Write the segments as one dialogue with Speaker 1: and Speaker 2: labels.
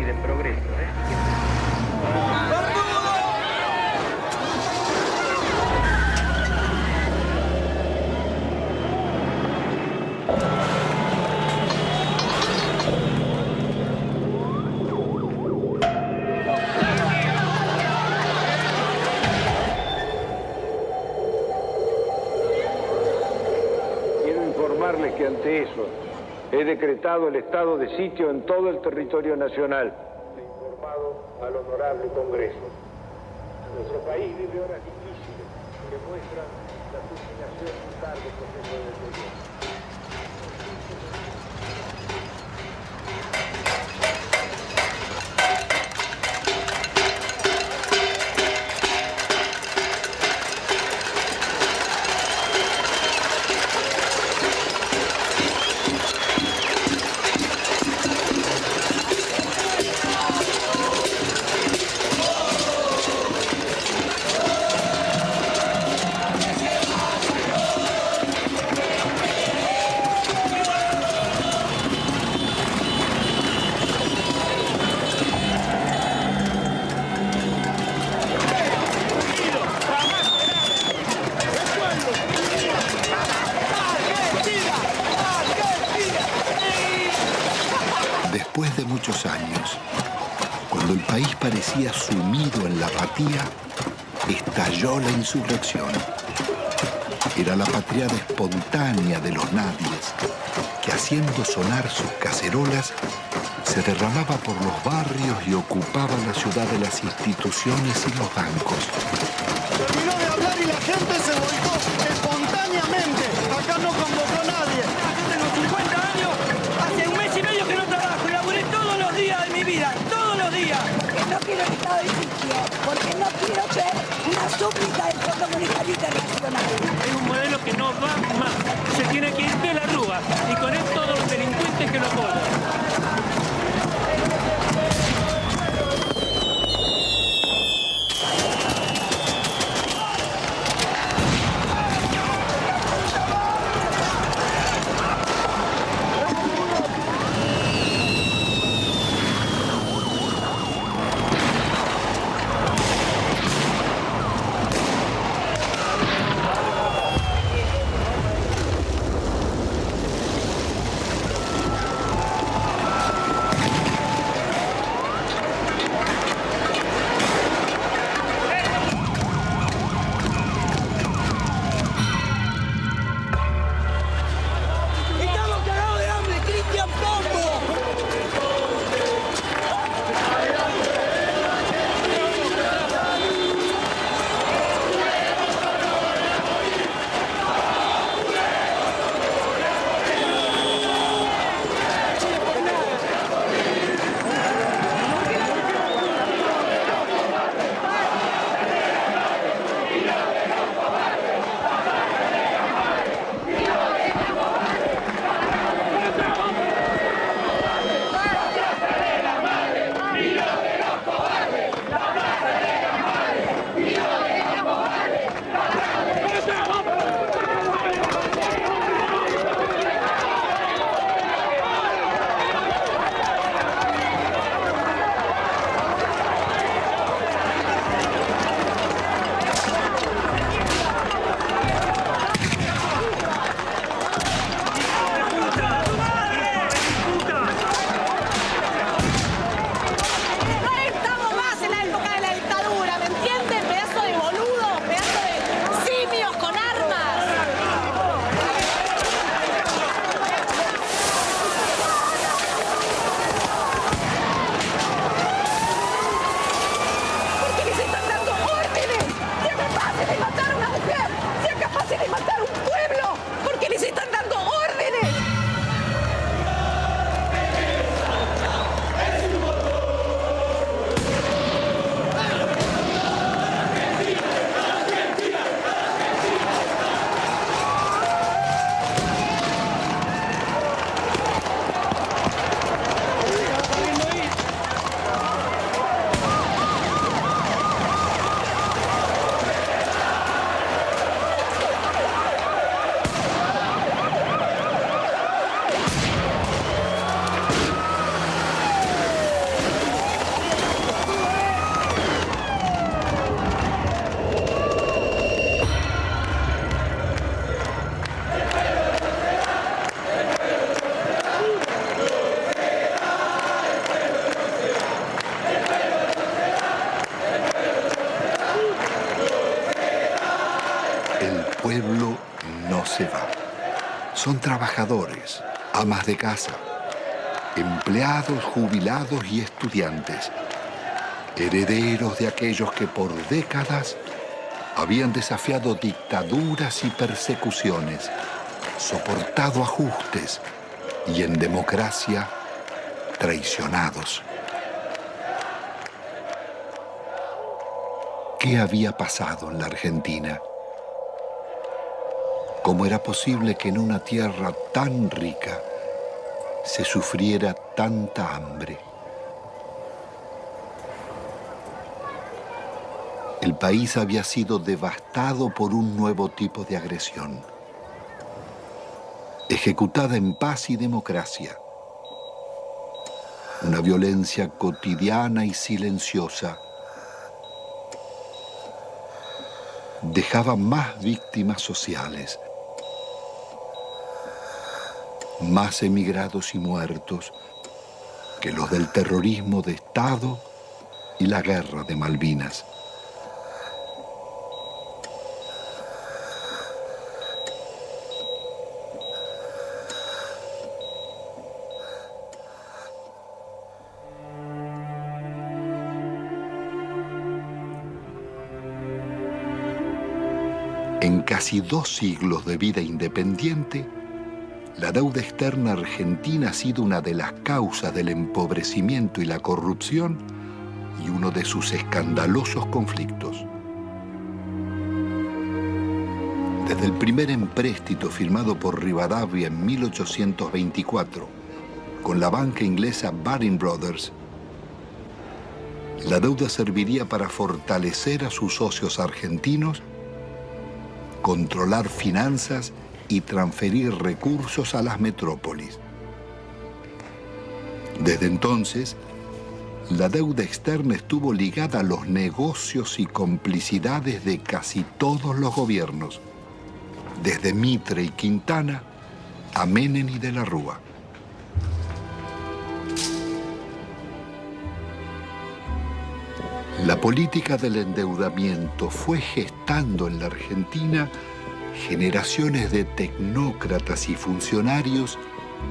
Speaker 1: de progreso,
Speaker 2: Que ante eso he decretado el estado de sitio en todo el territorio nacional. He informado al honorable Congreso. Nuestro país vive horas difíciles que muestran la culminación de un largo proceso de deterioro.
Speaker 3: Después de muchos años, cuando el país parecía sumido en la apatía, estalló la insurrección. Era la patriada espontánea de los nadies, que haciendo sonar sus cacerolas, se derramaba por los barrios y ocupaba la ciudad de las instituciones y los bancos.
Speaker 4: Terminó de hablar y la gente se volcó espontáneamente. Acá no convocó nadie.
Speaker 5: Yo tengo 50 años, hace un mes y medio que no trabajo y laburé todos los días de mi vida, todos los días.
Speaker 6: Porque no quiero el estado de sitio, porque no quiero ser una súplica del Fondo Monetario Internacional.
Speaker 5: Es un modelo que no va más. Se tiene que ir de la Rúa y con él todos los delincuentes que lo cobran.
Speaker 3: El pueblo no se va. Son trabajadores, amas de casa, empleados, jubilados y estudiantes, herederos de aquellos que por décadas habían desafiado dictaduras y persecuciones, soportado ajustes y en democracia traicionados. ¿Qué había pasado en la Argentina? ¿Cómo era posible que en una tierra tan rica se sufriera tanta hambre? El país había sido devastado por un nuevo tipo de agresión, ejecutada en paz y democracia. Una violencia cotidiana y silenciosa dejaba más víctimas sociales, más emigrados y muertos que los del terrorismo de Estado y la guerra de Malvinas. En casi 2 siglos de vida independiente, la deuda externa argentina ha sido una de las causas del empobrecimiento y la corrupción y uno de sus escandalosos conflictos. Desde el primer empréstito firmado por Rivadavia en 1824 con la banca inglesa Baring Brothers, la deuda serviría para fortalecer a sus socios argentinos, controlar finanzas y transferir recursos a las metrópolis. Desde entonces, la deuda externa estuvo ligada a los negocios y complicidades de casi todos los gobiernos, desde Mitre y Quintana a Menem y de la Rúa. La política del endeudamiento fue gestando en la Argentina generaciones de tecnócratas y funcionarios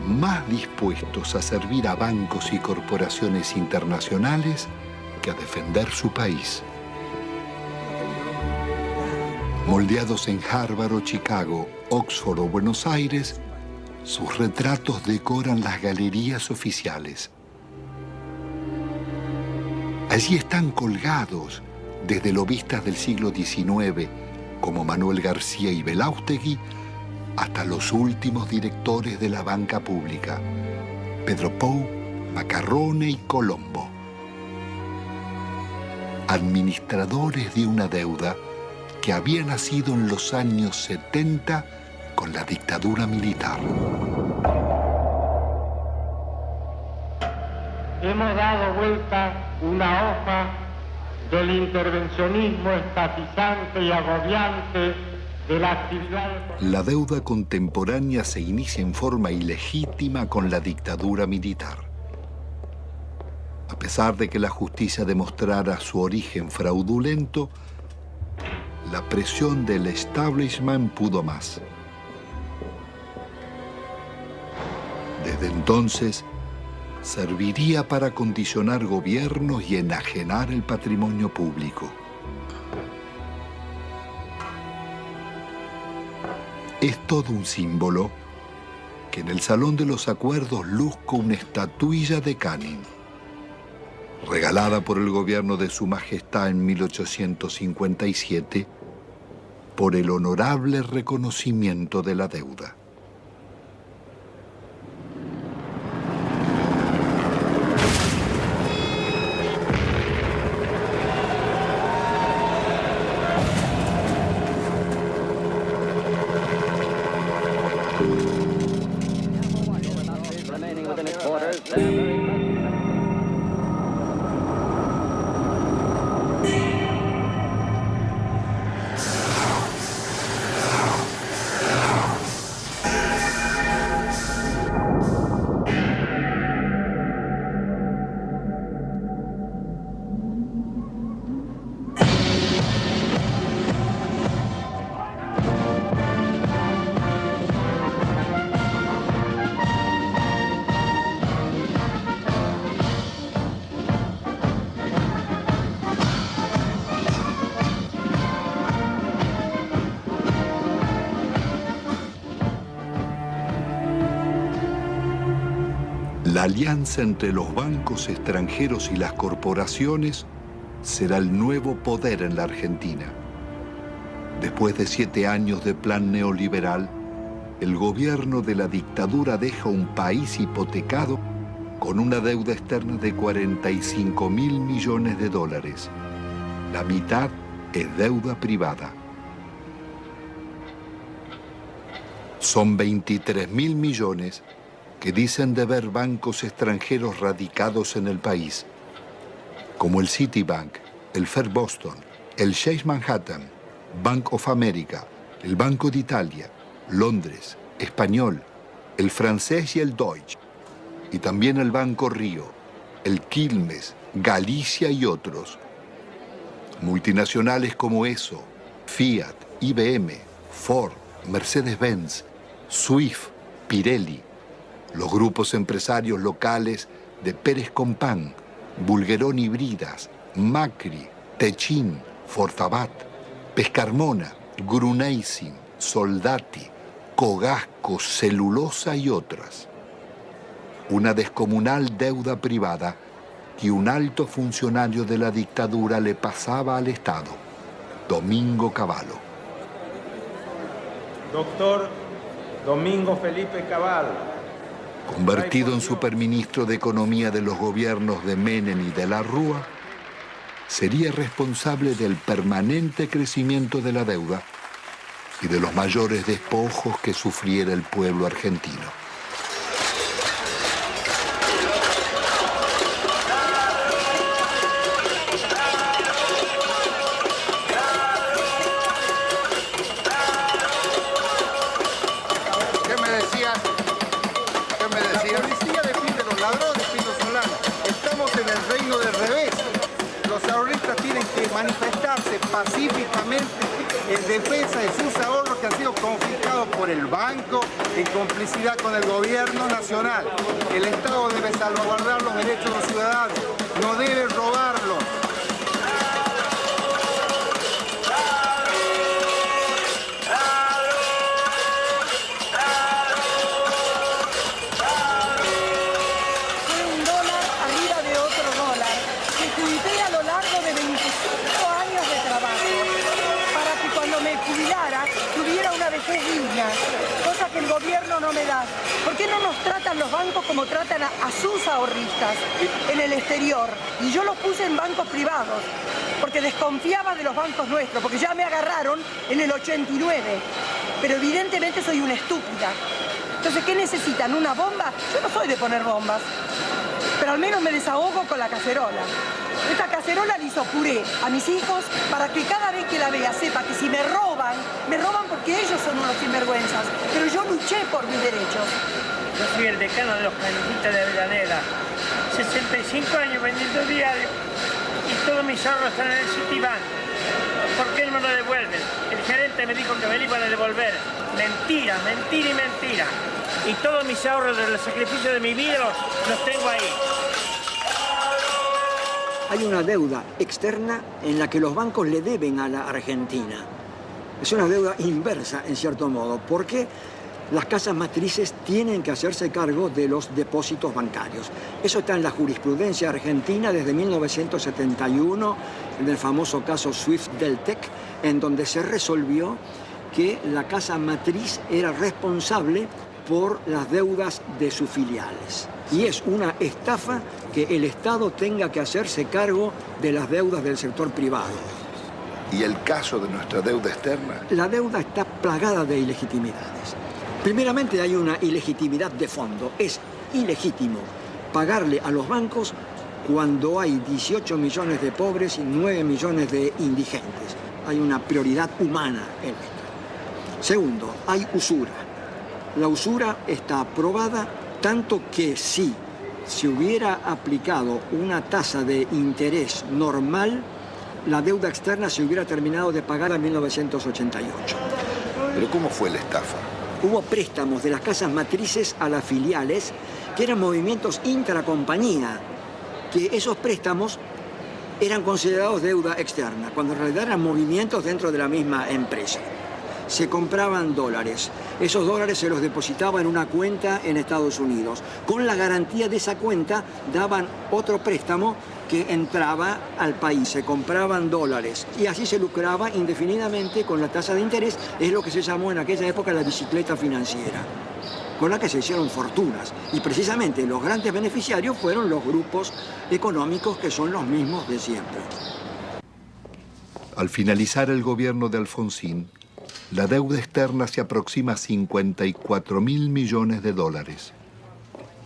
Speaker 3: más dispuestos a servir a bancos y corporaciones internacionales que a defender su país. Moldeados en Harvard o Chicago, Oxford o Buenos Aires, sus retratos decoran las galerías oficiales. Allí están colgados desde lobistas del siglo XIX, como Manuel García y Belaustegui, hasta los últimos directores de la banca pública, Pedro Pou, Macarrone y Colombo. Administradores de una deuda que había nacido en los años 70 con la dictadura militar.
Speaker 1: Hemos dado vuelta una hoja del intervencionismo estatizante y agobiante de la actividad.
Speaker 3: La deuda contemporánea se inicia en forma ilegítima con la dictadura militar. A pesar de que la justicia demostrara su origen fraudulento, la presión del establishment pudo más. Desde entonces, serviría para condicionar gobiernos y enajenar el patrimonio público. Es todo un símbolo que en el Salón de los Acuerdos luzca una estatuilla de Canning, regalada por el gobierno de Su Majestad en 1857 por el honorable reconocimiento de la deuda. La alianza entre los bancos extranjeros y las corporaciones será el nuevo poder en la Argentina. Después de 7 años de plan neoliberal, el gobierno de la dictadura deja un país hipotecado con una deuda externa de 45.000 millones de dólares. La mitad es deuda privada. Son 23.000 millones que dicen deber bancos extranjeros radicados en el país, como el Citibank, el First Boston, el Chase Manhattan, Bank of America, el Banco de Italia, Londres, Español, el francés y el Deutsche, y también el Banco Río, el Quilmes, Galicia y otros. Multinacionales como ESO, Fiat, IBM, Ford, Mercedes-Benz, Swift, Pirelli, los grupos empresarios locales de Pérez Compán, Bulguerón y Bridas, Macri, Techin, Fortabat, Pescarmona, Gruneisin, Soldati, Cogasco, Celulosa y otras. Una descomunal deuda privada que un alto funcionario de la dictadura le pasaba al Estado, Domingo Cavallo.
Speaker 7: Doctor Domingo Felipe Cavallo.
Speaker 3: Convertido en superministro de Economía de los gobiernos de Menem y de la Rúa, sería responsable del permanente crecimiento de la deuda y de los mayores despojos que sufriera el pueblo argentino.
Speaker 4: Pacíficamente en defensa de sus ahorros que han sido confiscados por el banco en complicidad con el gobierno nacional. El Estado debe salvaguardar los derechos de los ciudadanos, no debe robarlos.
Speaker 6: Fue un dólar arriba de otro dólar que junté a lo largo de 25 años de trabajo para que cuando me jubilara tuviera una vejez digna, cosa que el gobierno no me da. ¿Por qué no nos tratan los bancos como tratan a sus ahorristas en el exterior? Y yo los puse en bancos privados porque desconfiaba de los bancos nuestros, porque ya me agarraron en el 89, pero evidentemente soy una estúpida. Entonces, ¿qué necesitan? ¿Una bomba? Yo no soy de poner bombas, pero al menos me desahogo con la cacerola. Esta cacerola le hizo puré a mis hijos para que cada vez que la vea sepa que si me roban porque ellos son unos sinvergüenzas, pero yo luché por mis derechos.
Speaker 5: Yo soy el decano de los canutistas de Avellaneda. 65 años vendiendo diario y todos mis ahorros están en el Citibank. ¿Por qué no me lo devuelven? El gerente me dijo que me lo iban a devolver. Mentira, mentira y mentira. Y todos mis ahorros del sacrificio de mi vida los tengo ahí.
Speaker 8: Hay una deuda externa en la que los bancos le deben a la Argentina. Es una deuda inversa, en cierto modo, porque las casas matrices tienen que hacerse cargo de los depósitos bancarios. Eso está en la jurisprudencia argentina desde 1971, en el famoso caso Swift-Deltec, en donde se resolvió que la casa matriz era responsable por las deudas de sus filiales. Y es una estafa que el Estado tenga que hacerse cargo de las deudas del sector privado.
Speaker 3: ¿Y el caso de nuestra deuda externa?
Speaker 8: La deuda está plagada de ilegitimidades. Primeramente hay una ilegitimidad de fondo. Es ilegítimo pagarle a los bancos cuando hay 18 millones de pobres y 9 millones de indigentes. Hay una prioridad humana en esto. Segundo, hay usura. La usura está aprobada tanto que si se hubiera aplicado una tasa de interés normal, la deuda externa se hubiera terminado de pagar en 1988.
Speaker 3: ¿Pero cómo fue la estafa?
Speaker 8: Hubo préstamos de las casas matrices a las filiales que eran movimientos intracompañía, que esos préstamos eran considerados deuda externa, cuando en realidad eran movimientos dentro de la misma empresa. se compraban dólares. Esos dólares se los depositaba en una cuenta en Estados Unidos. Con la garantía de esa cuenta daban otro préstamo que entraba al país. Se compraban dólares y así se lucraba indefinidamente con la tasa de interés. Es lo que se llamó en aquella época la bicicleta financiera, con la que se hicieron fortunas. Y precisamente los grandes beneficiarios fueron los grupos económicos que son los mismos de siempre.
Speaker 3: Al finalizar el gobierno de Alfonsín, la deuda externa se aproxima a 54.000 millones de dólares.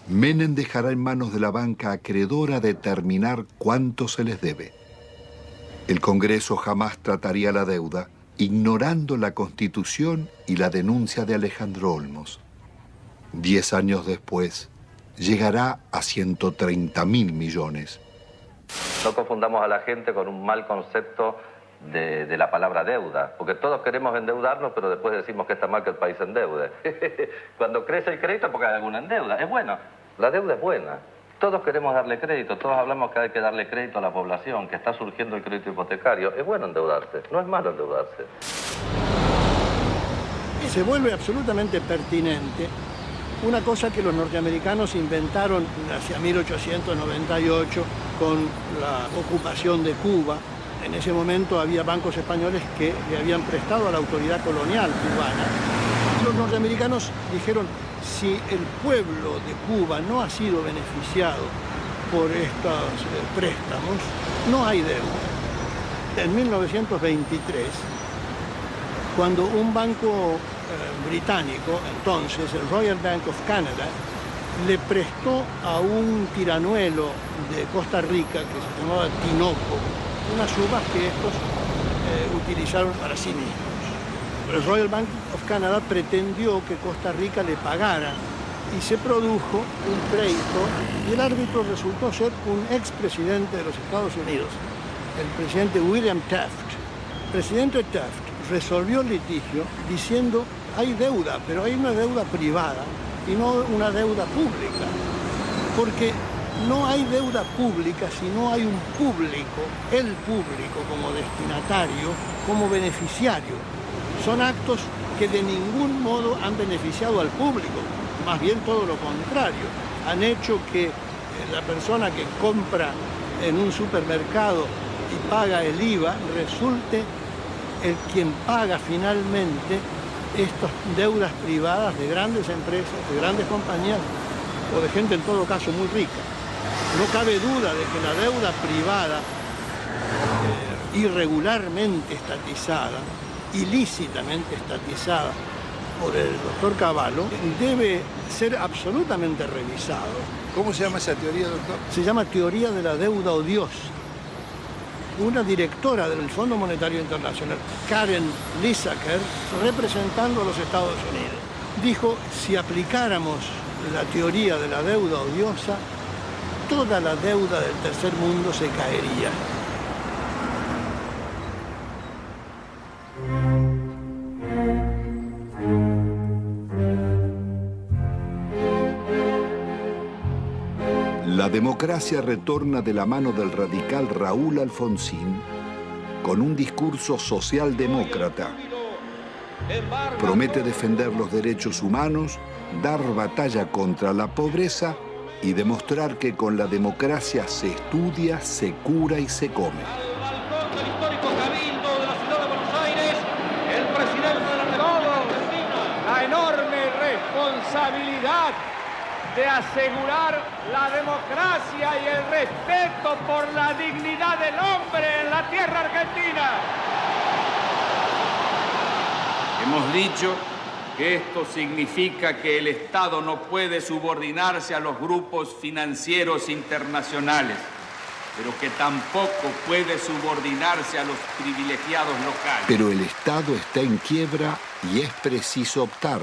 Speaker 3: Menem dejará en manos de la banca acreedora determinar cuánto se les debe. El Congreso jamás trataría la deuda, ignorando la Constitución y la denuncia de Alejandro Olmos. 10 años después, llegará a 130.000 millones.
Speaker 9: No confundamos a la gente con un mal concepto de la palabra deuda, porque todos queremos endeudarnos, pero después decimos que está mal que el país endeude. Cuando crece el crédito porque hay alguna endeuda, es bueno, la deuda es buena. Todos queremos darle crédito, todos hablamos que hay que darle crédito a la población, que está surgiendo el crédito hipotecario. Es bueno endeudarse, no es malo endeudarse.
Speaker 10: Se vuelve absolutamente pertinente una cosa que los norteamericanos inventaron hacia 1898 con la ocupación de Cuba. En ese momento había bancos españoles que le habían prestado a la autoridad colonial cubana. Los norteamericanos dijeron, si el pueblo de Cuba no ha sido beneficiado por estos préstamos, no hay deuda. En 1923, cuando un banco británico, entonces el Royal Bank of Canada, le prestó a un tiranuelo de Costa Rica que se llamaba Tinoco, unas uvas que estos utilizaron para sí mismos. El Royal Bank of Canada pretendió que Costa Rica le pagara y se produjo un pleito y el árbitro resultó ser un expresidente de los Estados Unidos, el presidente William Taft. El presidente Taft resolvió el litigio diciendo hay deuda, pero hay una deuda privada y no una deuda pública, porque no hay deuda pública si no hay un público, el público como destinatario, como beneficiario. Son actos que de ningún modo han beneficiado al público, más bien todo lo contrario. Han hecho que la persona que compra en un supermercado y paga el IVA resulte el quien paga finalmente estas deudas privadas de grandes empresas, de grandes compañías o de gente en todo caso muy rica. No cabe duda de que la deuda privada irregularmente estatizada, ilícitamente estatizada por el doctor Cavallo, debe ser absolutamente revisado.
Speaker 4: ¿Cómo se llama esa teoría, doctor?
Speaker 10: Se llama teoría de la deuda odiosa. Una directora del Fondo Monetario Internacional, Karen Lissaker, representando a los Estados Unidos, dijo, si aplicáramos la teoría de la deuda odiosa, toda la deuda del tercer mundo se caería.
Speaker 3: La democracia retorna de la mano del radical Raúl Alfonsín con un discurso socialdemócrata. Promete defender los derechos humanos, dar batalla contra la pobreza y demostrar que con la democracia se estudia, se cura y se come.
Speaker 11: Al balcón del histórico Cabildo de la ciudad de Buenos Aires, el presidente de la República, la enorme responsabilidad de asegurar la democracia y el respeto por la dignidad del hombre en la tierra argentina.
Speaker 12: Hemos dicho que esto significa que el Estado no puede subordinarse a los grupos financieros internacionales, pero que tampoco puede subordinarse a los privilegiados locales.
Speaker 3: Pero el Estado está en quiebra y es preciso optar.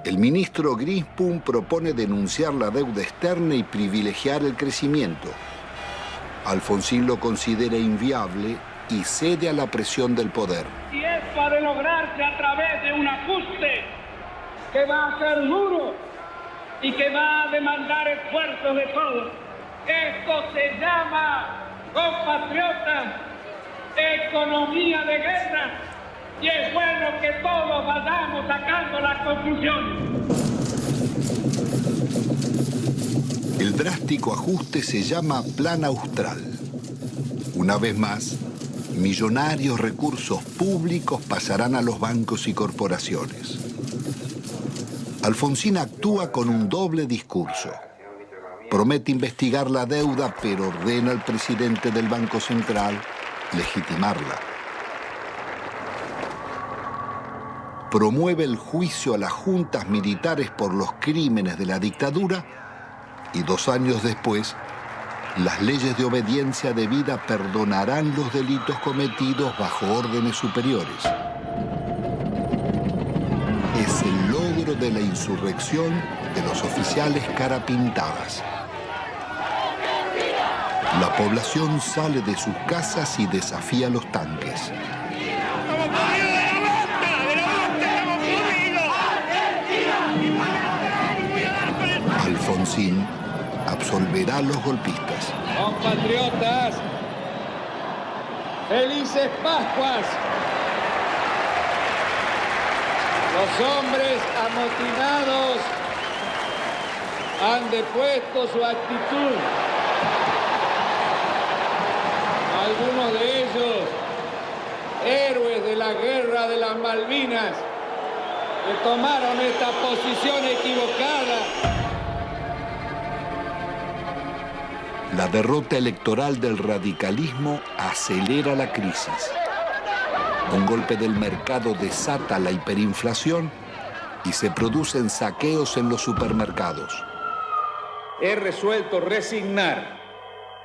Speaker 3: El ministro Grinspoon propone denunciar la deuda externa y privilegiar el crecimiento. Alfonsín lo considera inviable y cede a la presión del poder.
Speaker 11: Y esto ha de lograrse a través de un ajuste que va a ser duro y que va a demandar esfuerzos de todos. Esto se llama, compatriotas, economía de guerra. y es bueno que todos vayamos sacando las conclusiones.
Speaker 3: El drástico ajuste se llama Plan Austral. Una vez más, millonarios recursos públicos pasarán a los bancos y corporaciones. Alfonsín actúa con un doble discurso. Promete investigar la deuda, pero ordena al presidente del Banco Central legitimarla. Promueve el juicio a las juntas militares por los crímenes de la dictadura y 2 años después, las leyes de obediencia debida perdonarán los delitos cometidos bajo órdenes superiores. Es el logro de la insurrección de los oficiales carapintadas. La población sale de sus casas y desafía los tanques. Alfonsín absolverá a los golpistas.
Speaker 11: Compatriotas, felices Pascuas. Los hombres amotinados han depuesto su actitud. Algunos de ellos, héroes de la guerra de las Malvinas, que tomaron esta posición equivocada.
Speaker 3: La derrota electoral del radicalismo acelera la crisis. Un golpe del mercado desata la hiperinflación y se producen saqueos en los supermercados.
Speaker 12: He resuelto resignar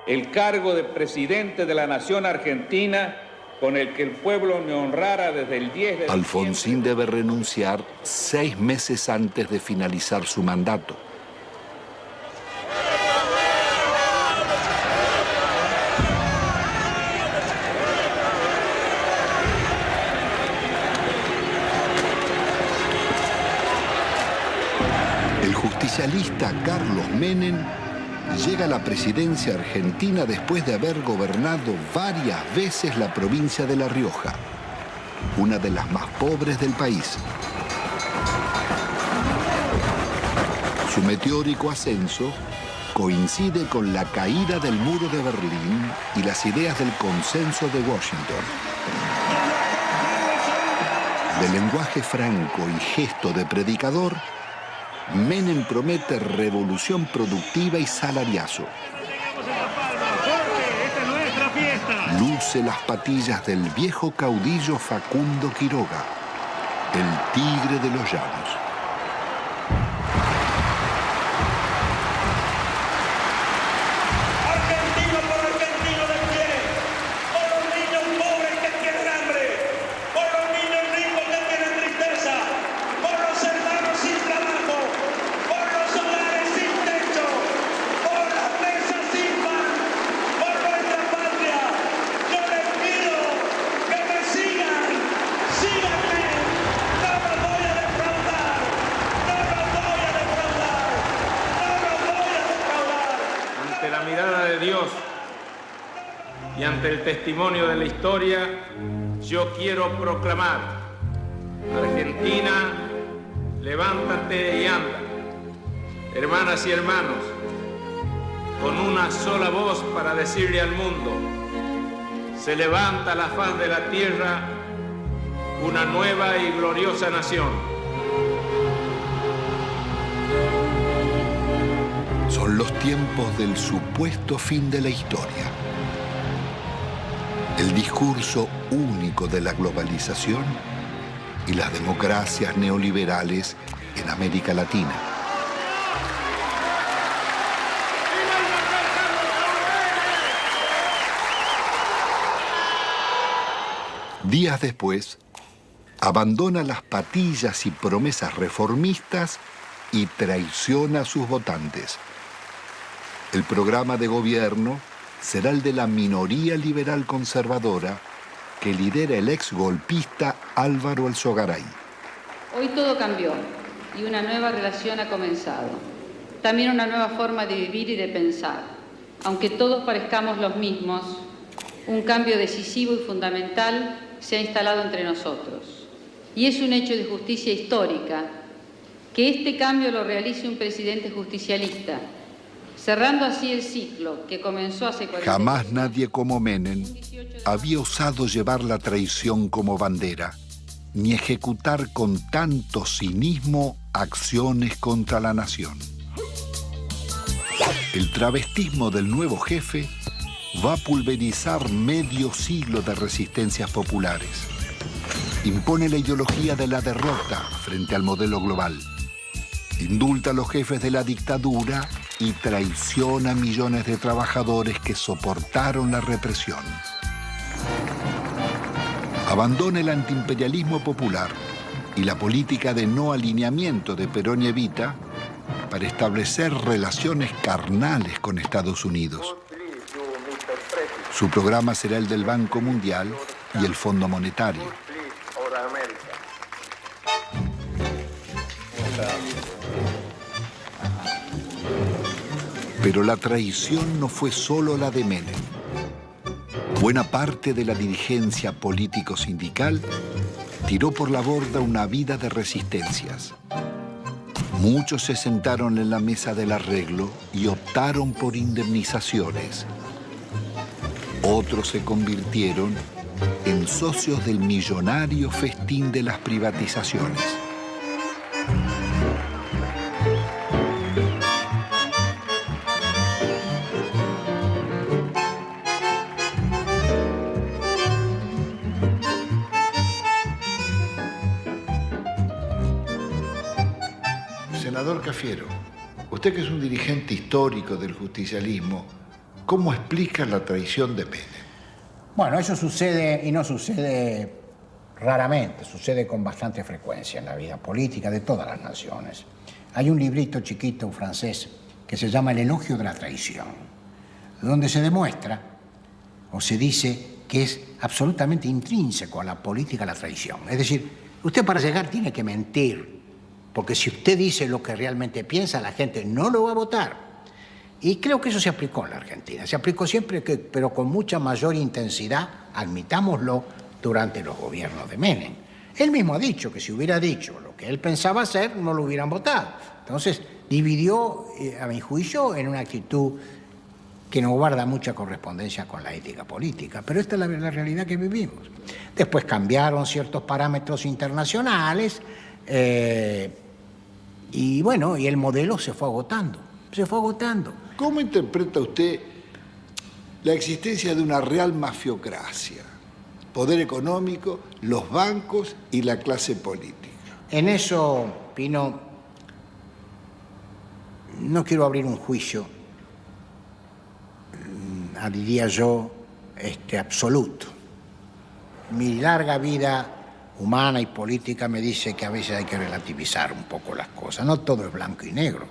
Speaker 12: el cargo de presidente de la nación argentina con el que el pueblo me honrara desde el 10 de
Speaker 3: Alfonsín debe renunciar 6 meses antes de finalizar su mandato. El justicialista Carlos Menem llega a la presidencia argentina después de haber gobernado varias veces la provincia de La Rioja, una de las más pobres del país. Su meteórico ascenso coincide con la caída del muro de Berlín y las ideas del consenso de Washington. De lenguaje franco y gesto de predicador, Menem promete revolución productiva y salariazo. Luce las patillas del viejo caudillo Facundo Quiroga, el tigre de los llanos.
Speaker 11: Argentino por argentino de pie, por los niños pobres que tienen hambre, por los niños ricos que tienen tristeza, por los hermanos sin trabajo, por los hogares sin techo, por las mesas sin pan, por nuestra patria. Yo les pido que me sigan, síganme, no los voy a defraudar, no los voy a defraudar, no los voy a defraudar.
Speaker 7: Ante la mirada de Dios y ante el testimonio de la historia, yo quiero proclamar: Argentina, levántate y anda. Hermanas y hermanos, con una sola voz para decirle al mundo: se levanta a la faz de la tierra una nueva y gloriosa nación.
Speaker 3: Son los tiempos del supuesto fin de la historia. El discurso único de la globalización y las democracias neoliberales en América Latina. Días después, abandona las patillas y promesas reformistas y traiciona a sus votantes. El programa de gobierno será el de la minoría liberal conservadora que lidera el ex golpista Álvaro Alzogaray.
Speaker 13: Hoy todo cambió y una nueva relación ha comenzado. También una nueva forma de vivir y de pensar. Aunque todos parezcamos los mismos, un cambio decisivo y fundamental se ha instalado entre nosotros. Y es un hecho de justicia histórica que este cambio lo realice un presidente justicialista, cerrando así el ciclo que comenzó hace 40 años.
Speaker 3: Jamás nadie como Menem había osado llevar la traición como bandera, ni ejecutar con tanto cinismo acciones contra la nación. El travestismo del nuevo jefe va a pulverizar medio siglo de resistencias populares. Impone la ideología de la derrota frente al modelo global. Indulta a los jefes de la dictadura y traiciona a millones de trabajadores que soportaron la represión. Abandona el antiimperialismo popular y la política de no alineamiento de Perón y Evita para establecer relaciones carnales con Estados Unidos. Su programa será el del Banco Mundial y el Fondo Monetario. Pero la traición no fue solo la de Menem. Buena parte de la dirigencia político-sindical tiró por la borda una vida de resistencias. Muchos se sentaron en la mesa del arreglo y optaron por indemnizaciones. Otros se convirtieron en socios del millonario festín de las privatizaciones. Senador Cafiero, usted que es un dirigente histórico del justicialismo, ¿cómo explica la traición de Menem?
Speaker 14: Bueno, eso sucede y no sucede raramente, sucede con bastante frecuencia en la vida política de todas las naciones. Hay un librito chiquito francés que se llama El elogio de la traición, donde se demuestra o se dice que es absolutamente intrínseco a la política la traición. Es decir, usted para llegar tiene que mentir, porque si usted dice lo que realmente piensa, la gente no lo va a votar. Y creo que eso se aplicó en la Argentina. Se aplicó siempre, pero con mucha mayor intensidad, admitámoslo, durante los gobiernos de Menem. Él mismo ha dicho que si hubiera dicho lo que él pensaba hacer, no lo hubieran votado. Entonces, dividió, a mi juicio, en una actitud que no guarda mucha correspondencia con la ética política. Pero esta es la realidad que vivimos. Después cambiaron ciertos parámetros internacionales, y bueno, y el modelo se fue agotando. Se fue agotando.
Speaker 3: ¿Cómo interpreta usted la existencia de una real mafiocracia? Poder económico, los bancos y la clase política.
Speaker 14: En eso, Pino, no quiero abrir un juicio, diría yo, absoluto. Mi larga vida humana y política me dice que a veces hay que relativizar un poco las cosas. No todo es blanco y negro,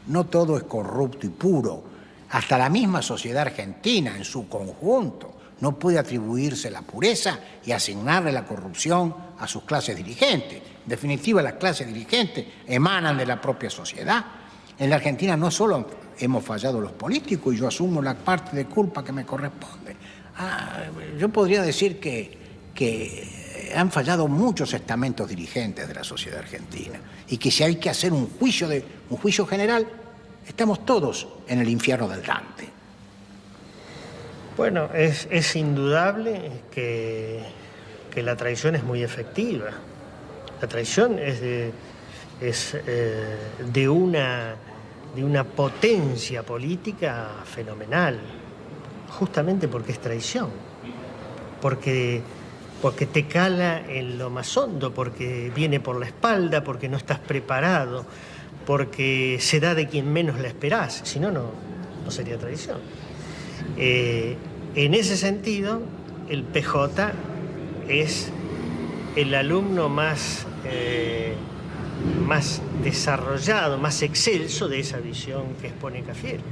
Speaker 14: no todo es corrupto y puro. Hasta la misma sociedad argentina en su conjunto no puede atribuirse la pureza y asignarle la corrupción a sus clases dirigentes. En definitiva, las clases dirigentes emanan de la propia sociedad. En la Argentina no solo hemos fallado los políticos, y yo asumo la parte de culpa que me corresponde. Yo podría decir que han fallado muchos estamentos dirigentes de la sociedad argentina, y que si hay que hacer un juicio general, estamos todos en el infierno del Dante.
Speaker 5: Bueno, es indudable que la traición es muy efectiva. La traición es de una potencia política fenomenal, justamente porque es traición, porque te cala en lo más hondo, porque viene por la espalda, porque no estás preparado, porque se da de quien menos la esperás, si no, no sería traición. En ese sentido, el PJ es el alumno más desarrollado, más excelso de esa visión que expone Cafiero.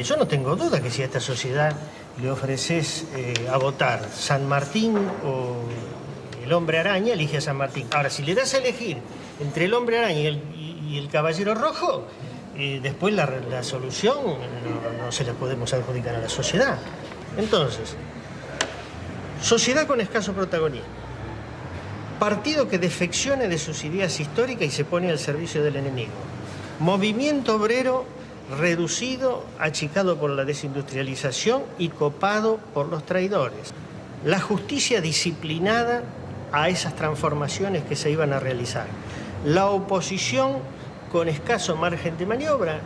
Speaker 5: Yo no tengo duda que si a esta sociedad le ofreces a votar San Martín o el Hombre Araña, elige a San Martín. Ahora, si le das a elegir entre el Hombre Araña y el Caballero Rojo, después la solución no se la podemos adjudicar a la sociedad. Entonces,
Speaker 15: Sociedad con escaso protagonismo. Partido que defeccione de sus ideas históricas y se pone al servicio del enemigo. Movimiento obrero reducido, achicado por la desindustrialización y copado por los traidores. La justicia disciplinada a esas transformaciones que se iban a realizar. La oposición con escaso margen de maniobra.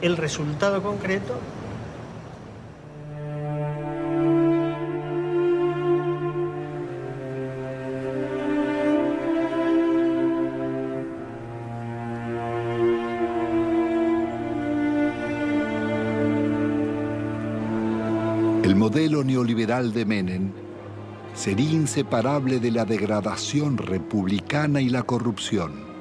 Speaker 15: El resultado concreto.
Speaker 3: El modelo neoliberal de Menem sería inseparable de la degradación republicana y la corrupción.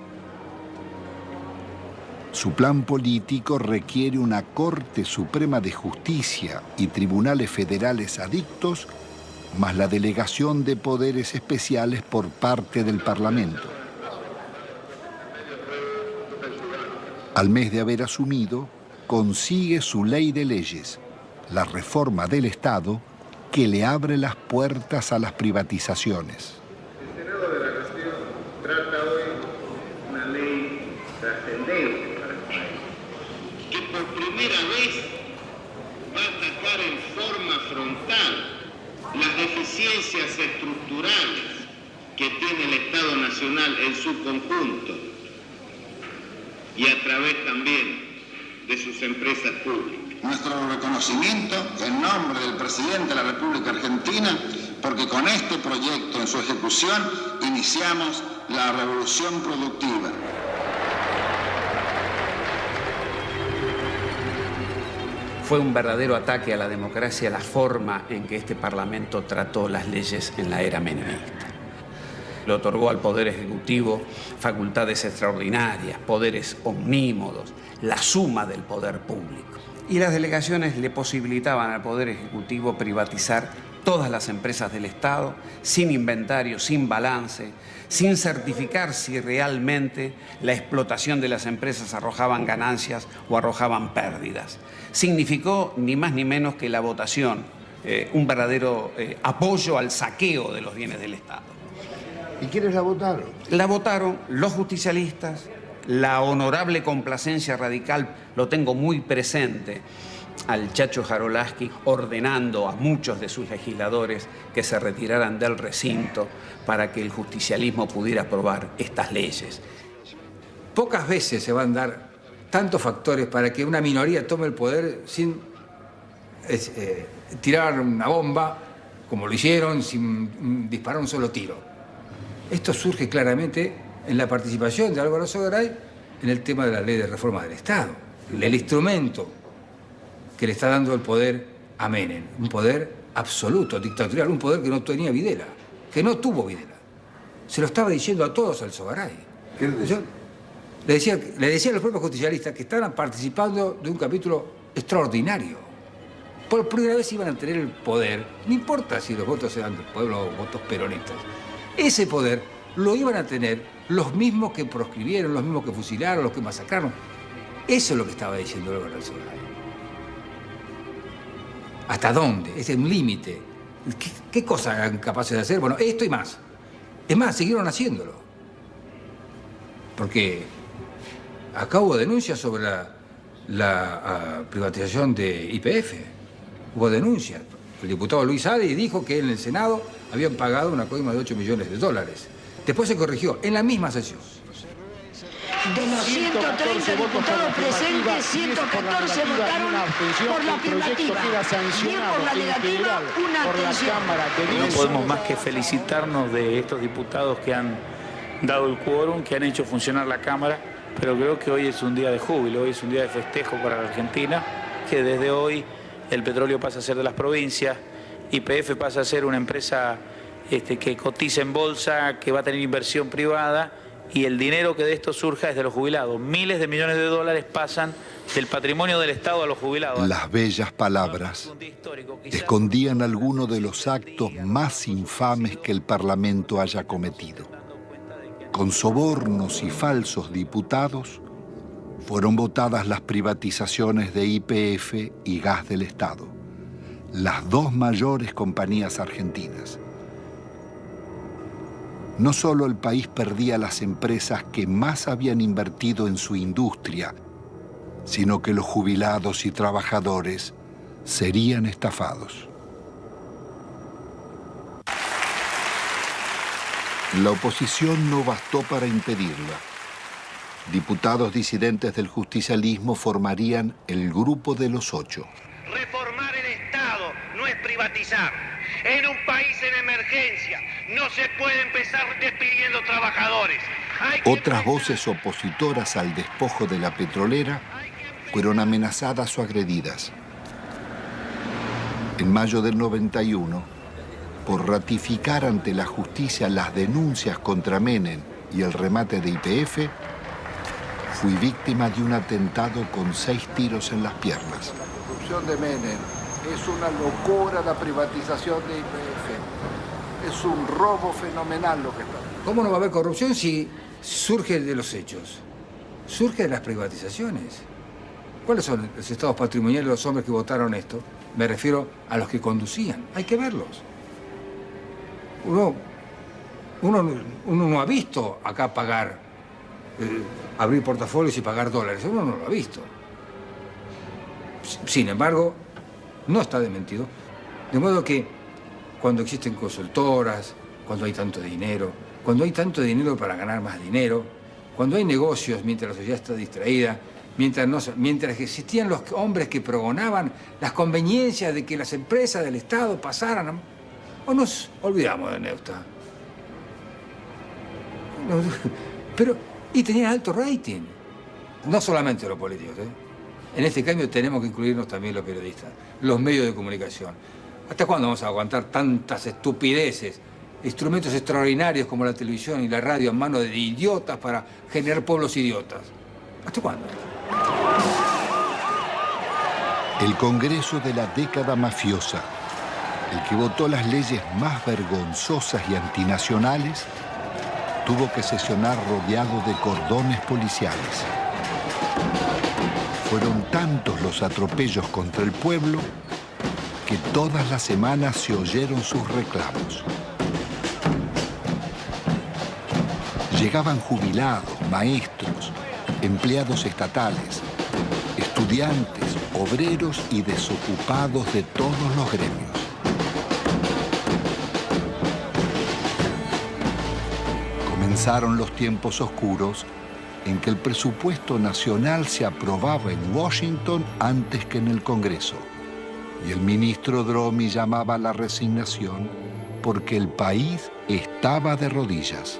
Speaker 3: Su plan político requiere una Corte Suprema de Justicia y tribunales federales adictos, más la delegación de poderes especiales por parte del Parlamento. Al mes de haber asumido, consigue su ley de leyes, la reforma del Estado, que le abre las puertas a las privatizaciones.
Speaker 2: El Senado de la Nación trata hoy una ley trascendente para el país, que por primera vez va a atacar en forma frontal las deficiencias estructurales que tiene el Estado Nacional en su conjunto y a través también de sus empresas públicas.
Speaker 16: Nuestro reconocimiento en nombre del presidente de la República Argentina, porque con este proyecto en su ejecución iniciamos la revolución productiva.
Speaker 17: Fue un verdadero ataque a la democracia la forma en que este Parlamento trató las leyes en la era menemista. Le otorgó al Poder Ejecutivo facultades extraordinarias, poderes omnímodos, la suma del poder público. Y las delegaciones le posibilitaban al Poder Ejecutivo privatizar todas las empresas del Estado, sin inventario, sin balance, sin certificar si realmente la explotación de las empresas arrojaban ganancias o arrojaban pérdidas. Significó ni más ni menos que la votación, un verdadero apoyo al saqueo de los bienes del Estado.
Speaker 3: ¿Y quiénes la votaron?
Speaker 17: La votaron los justicialistas, la honorable complacencia radical, lo tengo muy presente, al Chacho Jarolaski ordenando a muchos de sus legisladores que se retiraran del recinto para que el justicialismo pudiera aprobar estas leyes.
Speaker 18: Pocas veces se van a dar tantos factores para que una minoría tome el poder sin tirar una bomba, como lo hicieron, sin disparar un solo tiro. Esto surge claramente en la participación de Álvaro Sogaray en el tema de la ley de reforma del Estado. El instrumento que le está dando el poder a Menem, un poder absoluto, dictatorial, un poder que no tenía Videla, que no tuvo Videla. Se lo estaba diciendo a todos al Sogaray. Le decía a los propios justicialistas que estaban participando de un capítulo extraordinario. Por primera vez iban a tener el poder, no importa si los votos eran del pueblo o votos peronistas, ese poder lo iban a tener los mismos que proscribieron, los mismos que fusilaron, los que masacraron. Eso es lo que estaba diciendo Álvaro Sogaray. ¿Hasta dónde? Es un límite. ¿Qué cosas eran capaces de hacer? Bueno, esto y más. Es más, siguieron haciéndolo. Porque acá hubo denuncias sobre la privatización de YPF. Hubo denuncias. El diputado Luis Ade dijo que en el Senado habían pagado una coima de $8 millones. Después se corrigió en la misma sesión.
Speaker 19: De los 130 diputados presentes, 114 votaron por la afirmativa. Bien por la negativa, una abstención.
Speaker 20: No podemos más que felicitarnos de estos diputados que han dado el quórum, que han hecho funcionar la Cámara, pero creo que hoy es un día de júbilo, hoy es un día de festejo para la Argentina, que desde hoy el petróleo pasa a ser de las provincias, YPF pasa a ser una empresa que cotiza en bolsa, que va a tener inversión privada, y el dinero que de esto surja es de los jubilados. Miles de millones de dólares pasan del patrimonio del Estado a los jubilados.
Speaker 3: Las bellas palabras escondían algunos de los actos más infames que el Parlamento haya cometido. Con sobornos y falsos diputados fueron votadas las privatizaciones de YPF y Gas del Estado, las dos mayores compañías argentinas. no solo el país perdía las empresas que más habían invertido en su industria, sino que los jubilados y trabajadores serían estafados. La oposición no bastó para impedirla. Diputados disidentes del justicialismo formarían el Grupo de los Ocho.
Speaker 21: Reformar el Estado no es privatizar. En un país en emergencia no se puede empezar despidiendo trabajadores.
Speaker 3: Otras voces opositoras al despojo de la petrolera fueron amenazadas o agredidas. En mayo del 91, por ratificar ante la justicia las denuncias contra Menem y el remate de YPF, fui víctima de un atentado con 6 tiros en las piernas.
Speaker 4: La corrupción de Menem es una locura, la privatización de YPF. Es un robo fenomenal lo que está.
Speaker 18: ¿Cómo no va a haber corrupción si surge de los hechos? Surge de las privatizaciones. ¿Cuáles son los estados patrimoniales de los hombres que votaron esto? Me refiero a los que conducían. Hay que verlos. Uno no ha visto acá pagar, abrir portafolios y pagar dólares. Uno no lo ha visto. Sin embargo, no está desmentido. De modo que cuando existen consultoras, cuando hay tanto dinero para ganar más dinero, cuando hay negocios mientras la sociedad está distraída, mientras existían los hombres que pregonaban las conveniencias de que las empresas del Estado pasaran, o nos olvidamos de Neusta. Y tenían alto rating, no solamente los políticos, En este cambio tenemos que incluirnos también los periodistas, los medios de comunicación. ¿Hasta cuándo vamos a aguantar tantas estupideces? Instrumentos extraordinarios como la televisión y la radio en manos de idiotas para generar pueblos idiotas. ¿Hasta cuándo?
Speaker 3: El Congreso de la década mafiosa, el que votó las leyes más vergonzosas y antinacionales, tuvo que sesionar rodeado de cordones policiales. Fueron tantos los atropellos contra el pueblo que todas las semanas se oyeron sus reclamos. Llegaban jubilados, maestros, empleados estatales, estudiantes, obreros y desocupados de todos los gremios. Comenzaron los tiempos oscuros en que el presupuesto nacional se aprobaba en Washington antes que en el Congreso. Y el ministro Dromi llamaba a la resignación porque el país estaba de rodillas.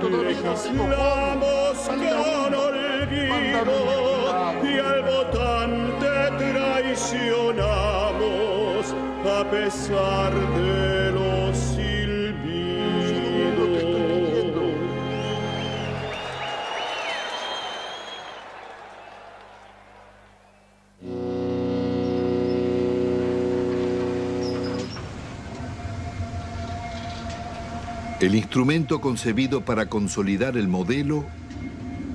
Speaker 22: Legislamos con olvido y al votante traicionamos a pesar de los silbidos.
Speaker 3: El instrumento concebido para consolidar el modelo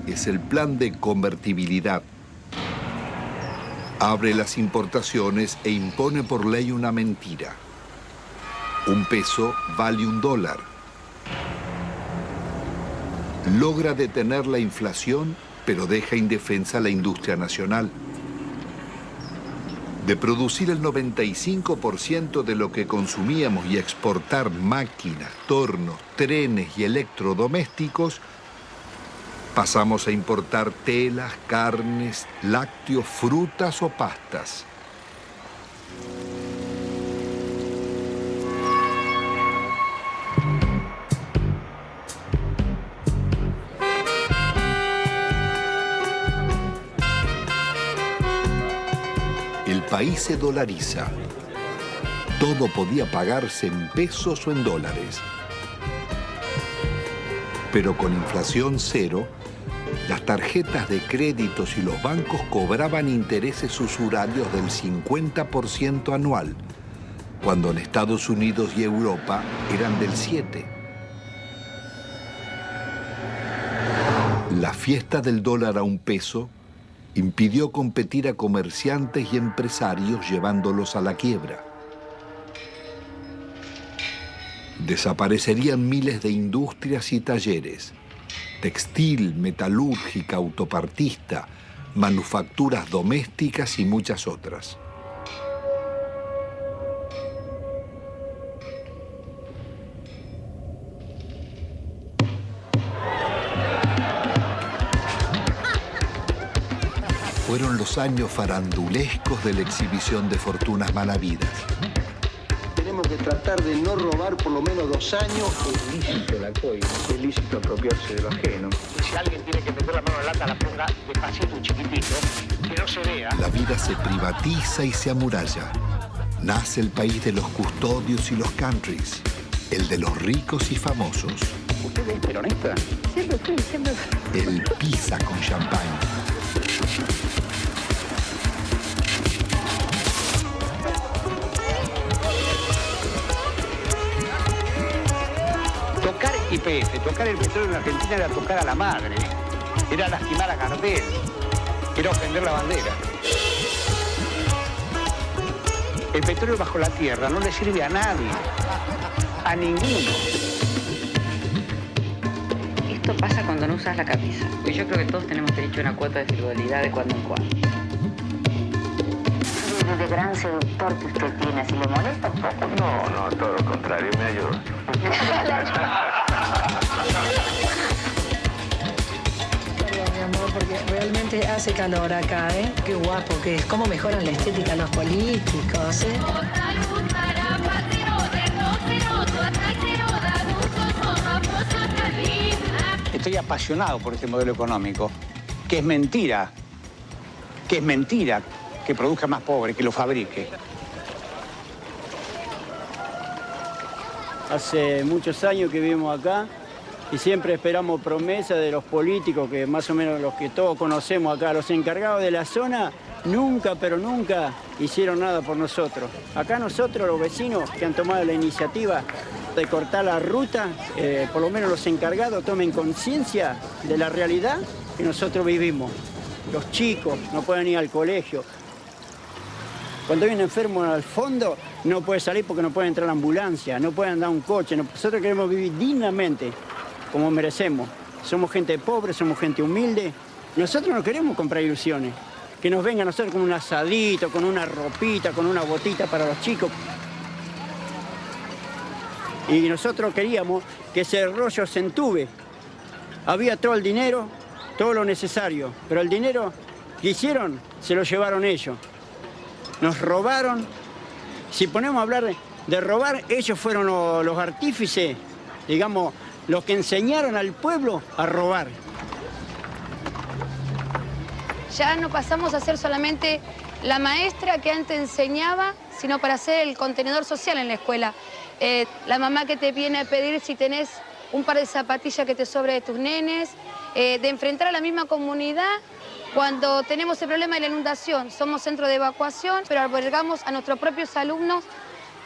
Speaker 3: es el plan de convertibilidad. Abre las importaciones e impone por ley una mentira. Un peso vale $1. Logra detener la inflación, pero deja indefensa la industria nacional. De producir el 95% de lo que consumíamos y exportar máquinas, tornos, trenes y electrodomésticos, pasamos a importar telas, carnes, lácteos, frutas o pastas. país se dolariza. Todo podía pagarse en pesos o en dólares. Pero con inflación cero, las tarjetas de créditos y los bancos cobraban intereses usurarios del 50% anual, cuando en Estados Unidos y Europa eran del 7%. La fiesta del dólar a un peso impidió competir a comerciantes y empresarios llevándolos a la quiebra. Desaparecerían miles de industrias y talleres, textil, metalúrgica, autopartista, manufacturas domésticas y muchas otras. Fueron los años farandulescos de la exhibición de fortunas mal habidas.
Speaker 1: Tenemos que tratar de no robar por lo menos 2 años.
Speaker 2: Es lícito la coima, es lícito apropiarse de lo ajeno.
Speaker 21: Si alguien tiene que meter la mano en la lata, la ponga despacito y chiquitito, que no se vea.
Speaker 3: La vida se privatiza y se amuralla. Nace el país de los custodios y los countries, el de los ricos y famosos.
Speaker 2: ¿Usted es peronista?
Speaker 19: Siempre fui, siempre fui.
Speaker 3: El pizza con champán.
Speaker 2: Tocar YPF, tocar el petróleo en la Argentina era tocar a la madre, era lastimar a Gardel, era ofender la bandera. El petróleo bajo la tierra no le sirve a nadie, a ninguno.
Speaker 13: Esto pasa cuando no usas la camisa. Porque yo creo que todos tenemos derecho a una cuota de frivolidad de cuando en cuando.
Speaker 19: De gran seductor que usted tiene, si le molesta un poco.
Speaker 2: No, todo lo contrario, me ayuda.
Speaker 6: Perdón, mi amor, porque realmente hace calor acá, ¿eh? Qué guapo que es. Cómo mejoran la estética los políticos, ¿eh?
Speaker 2: Estoy apasionado por este modelo económico, que es mentira, que produzca más pobres, que lo fabrique.
Speaker 23: Hace muchos años que vivimos acá y siempre esperamos promesas de los políticos, que más o menos los que todos conocemos acá, los encargados de la zona, nunca, pero nunca hicieron nada por nosotros. Acá nosotros, los vecinos que han tomado la iniciativa de cortar la ruta, por lo menos los encargados tomen conciencia de la realidad que nosotros vivimos. Los chicos no pueden ir al colegio. Cuando hay un enfermo al fondo, no puede salir porque no puede entrar a la ambulancia, no puede andar un coche. Nosotros queremos vivir dignamente, como merecemos. Somos gente pobre, somos gente humilde. Nosotros no queremos comprar ilusiones. Que nos vengan a nosotros con un asadito, con una ropita, con una botita para los chicos. Y nosotros queríamos que ese rollo se entube. Había todo el dinero, todo lo necesario, pero el dinero que hicieron se lo llevaron ellos. Nos robaron. Si ponemos a hablar de robar, ellos fueron los artífices, digamos, los que enseñaron al pueblo a robar.
Speaker 24: Ya no pasamos a ser solamente la maestra que antes enseñaba, sino para ser el contenedor social en la escuela. La mamá que te viene a pedir si tenés un par de zapatillas que te sobre de tus nenes, de enfrentar a la misma comunidad cuando tenemos el problema de la inundación. Somos centro de evacuación, pero albergamos a nuestros propios alumnos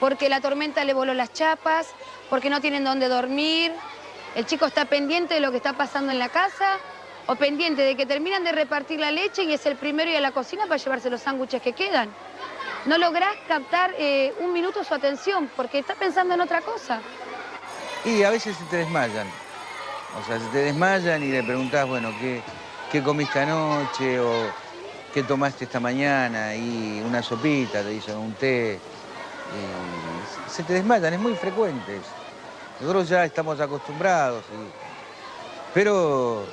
Speaker 24: porque la tormenta le voló las chapas, porque no tienen dónde dormir. El chico está pendiente de lo que está pasando en la casa o pendiente de que terminan de repartir la leche y es el primero ir a la cocina para llevarse los sándwiches que quedan. No lográs captar un minuto su atención porque está pensando en otra cosa.
Speaker 25: Y a veces se te desmayan. O sea, se te desmayan y le preguntás, bueno, ¿qué comiste anoche? O ¿qué tomaste esta mañana? Y una sopita, te dicen un té. Y se te desmayan, es muy frecuente. Nosotros ya estamos acostumbrados. Pero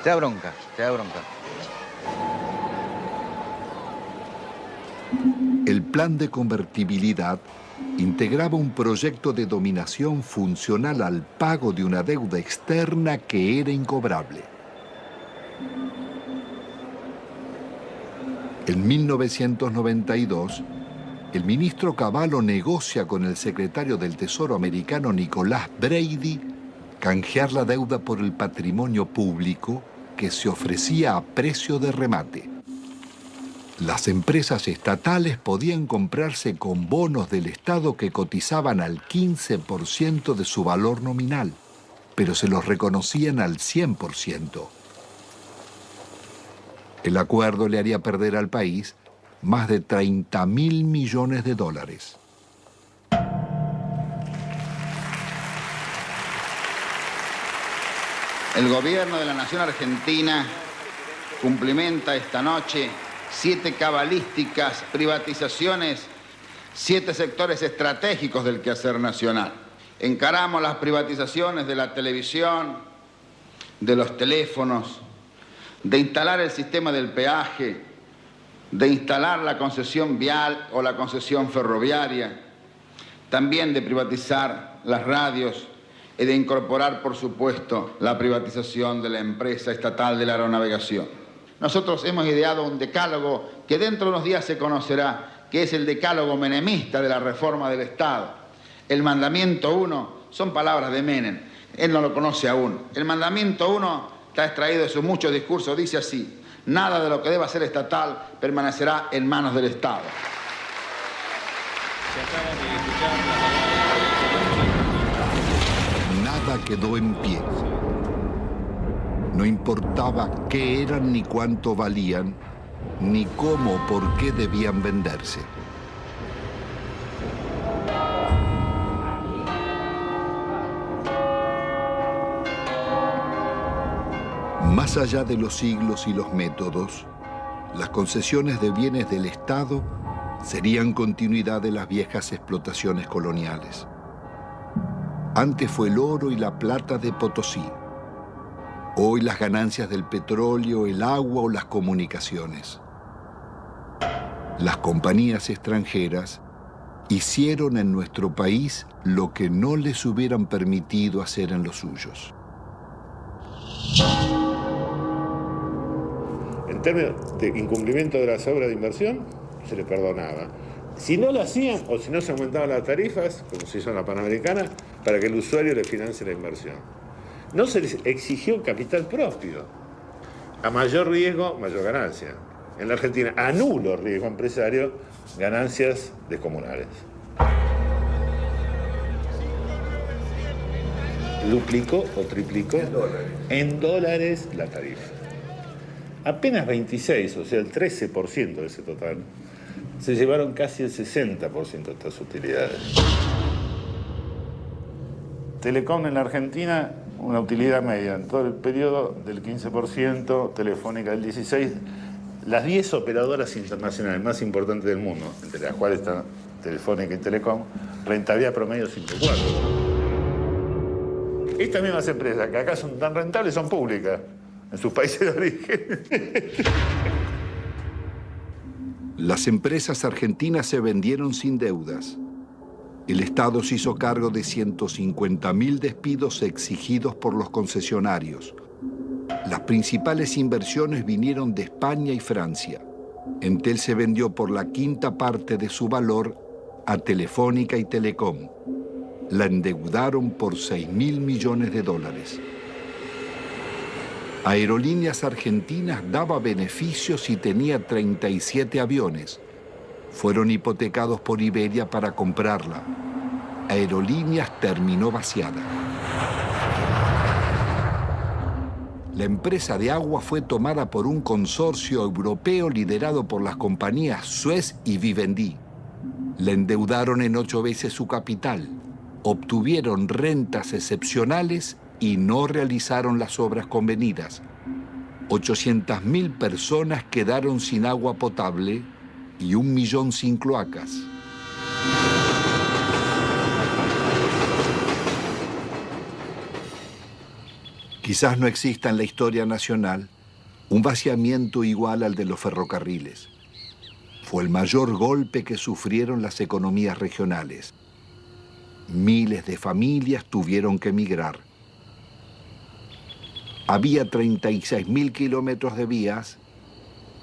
Speaker 25: te da bronca, te da bronca.
Speaker 3: El plan de convertibilidad integraba un proyecto de dominación funcional al pago de una deuda externa que era incobrable. En 1992, el ministro Cavallo negocia con el secretario del Tesoro americano Nicolás Brady canjear la deuda por el patrimonio público que se ofrecía a precio de remate. Las empresas estatales podían comprarse con bonos del Estado que cotizaban al 15% de su valor nominal, pero se los reconocían al 100%. El acuerdo le haría perder al país más de 30.000 millones de dólares.
Speaker 16: El gobierno de la Nación Argentina cumplimenta esta noche 7 cabalísticas privatizaciones, 7 sectores estratégicos del quehacer nacional. Encaramos las privatizaciones de la televisión, de los teléfonos, de instalar el sistema del peaje, de instalar la concesión vial o la concesión ferroviaria, también de privatizar las radios y de incorporar, por supuesto, la privatización de la empresa estatal de la aeronavegación. Nosotros hemos ideado un decálogo que dentro de unos días se conocerá, que es el decálogo menemista de la reforma del Estado. El mandamiento 1 son palabras de Menem, él no lo conoce aún. El mandamiento 1 está extraído de sus muchos discursos, dice así: nada de lo que deba ser estatal permanecerá en manos del Estado.
Speaker 3: Nada quedó en pie. No importaba qué eran ni cuánto valían, ni cómo o por qué debían venderse. Más allá de los siglos y los métodos, las concesiones de bienes del Estado serían continuidad de las viejas explotaciones coloniales. Antes fue el oro y la plata de Potosí. Hoy las ganancias del petróleo, el agua o las comunicaciones. Las compañías extranjeras hicieron en nuestro país lo que no les hubieran permitido hacer en los suyos.
Speaker 2: En términos de incumplimiento de las obras de inversión, se les perdonaba. Si no lo hacían o si no se aumentaban las tarifas, como se hizo en la Panamericana, para que el usuario le financie la inversión. No se les exigió capital propio. A mayor riesgo, mayor ganancia. En la Argentina, a nulo riesgo empresario, ganancias descomunales. Duplicó o triplicó en dólares la tarifa. Apenas 26, o sea, el 13% de ese total, se llevaron casi el 60% de estas utilidades. Telecom en la Argentina, una utilidad media en todo el periodo del 15%, Telefónica del 16%. Las 10 operadoras internacionales más importantes del mundo, entre las cuales están Telefónica y Telecom, rentabilidad promedio 5,4. Estas mismas empresas, que acá son tan rentables, son públicas en sus países de origen.
Speaker 3: Las empresas argentinas se vendieron sin deudas. El Estado se hizo cargo de 150.000 despidos exigidos por los concesionarios. Las principales inversiones vinieron de España y Francia. Entel se vendió por la quinta parte de su valor a Telefónica y Telecom. La endeudaron por 6.000 millones de dólares. Aerolíneas Argentinas daba beneficios y tenía 37 aviones. Fueron hipotecados por Iberia para comprarla. Aerolíneas terminó vaciada. La empresa de agua fue tomada por un consorcio europeo liderado por las compañías Suez y Vivendi. La endeudaron en 8 veces su capital. Obtuvieron rentas excepcionales y no realizaron las obras convenidas. 800.000 personas quedaron sin agua potable y 1 millón sin cloacas. Quizás no exista en la historia nacional un vaciamiento igual al de los ferrocarriles. Fue el mayor golpe que sufrieron las economías regionales. Miles de familias tuvieron que emigrar. Había 36.000 kilómetros de vías,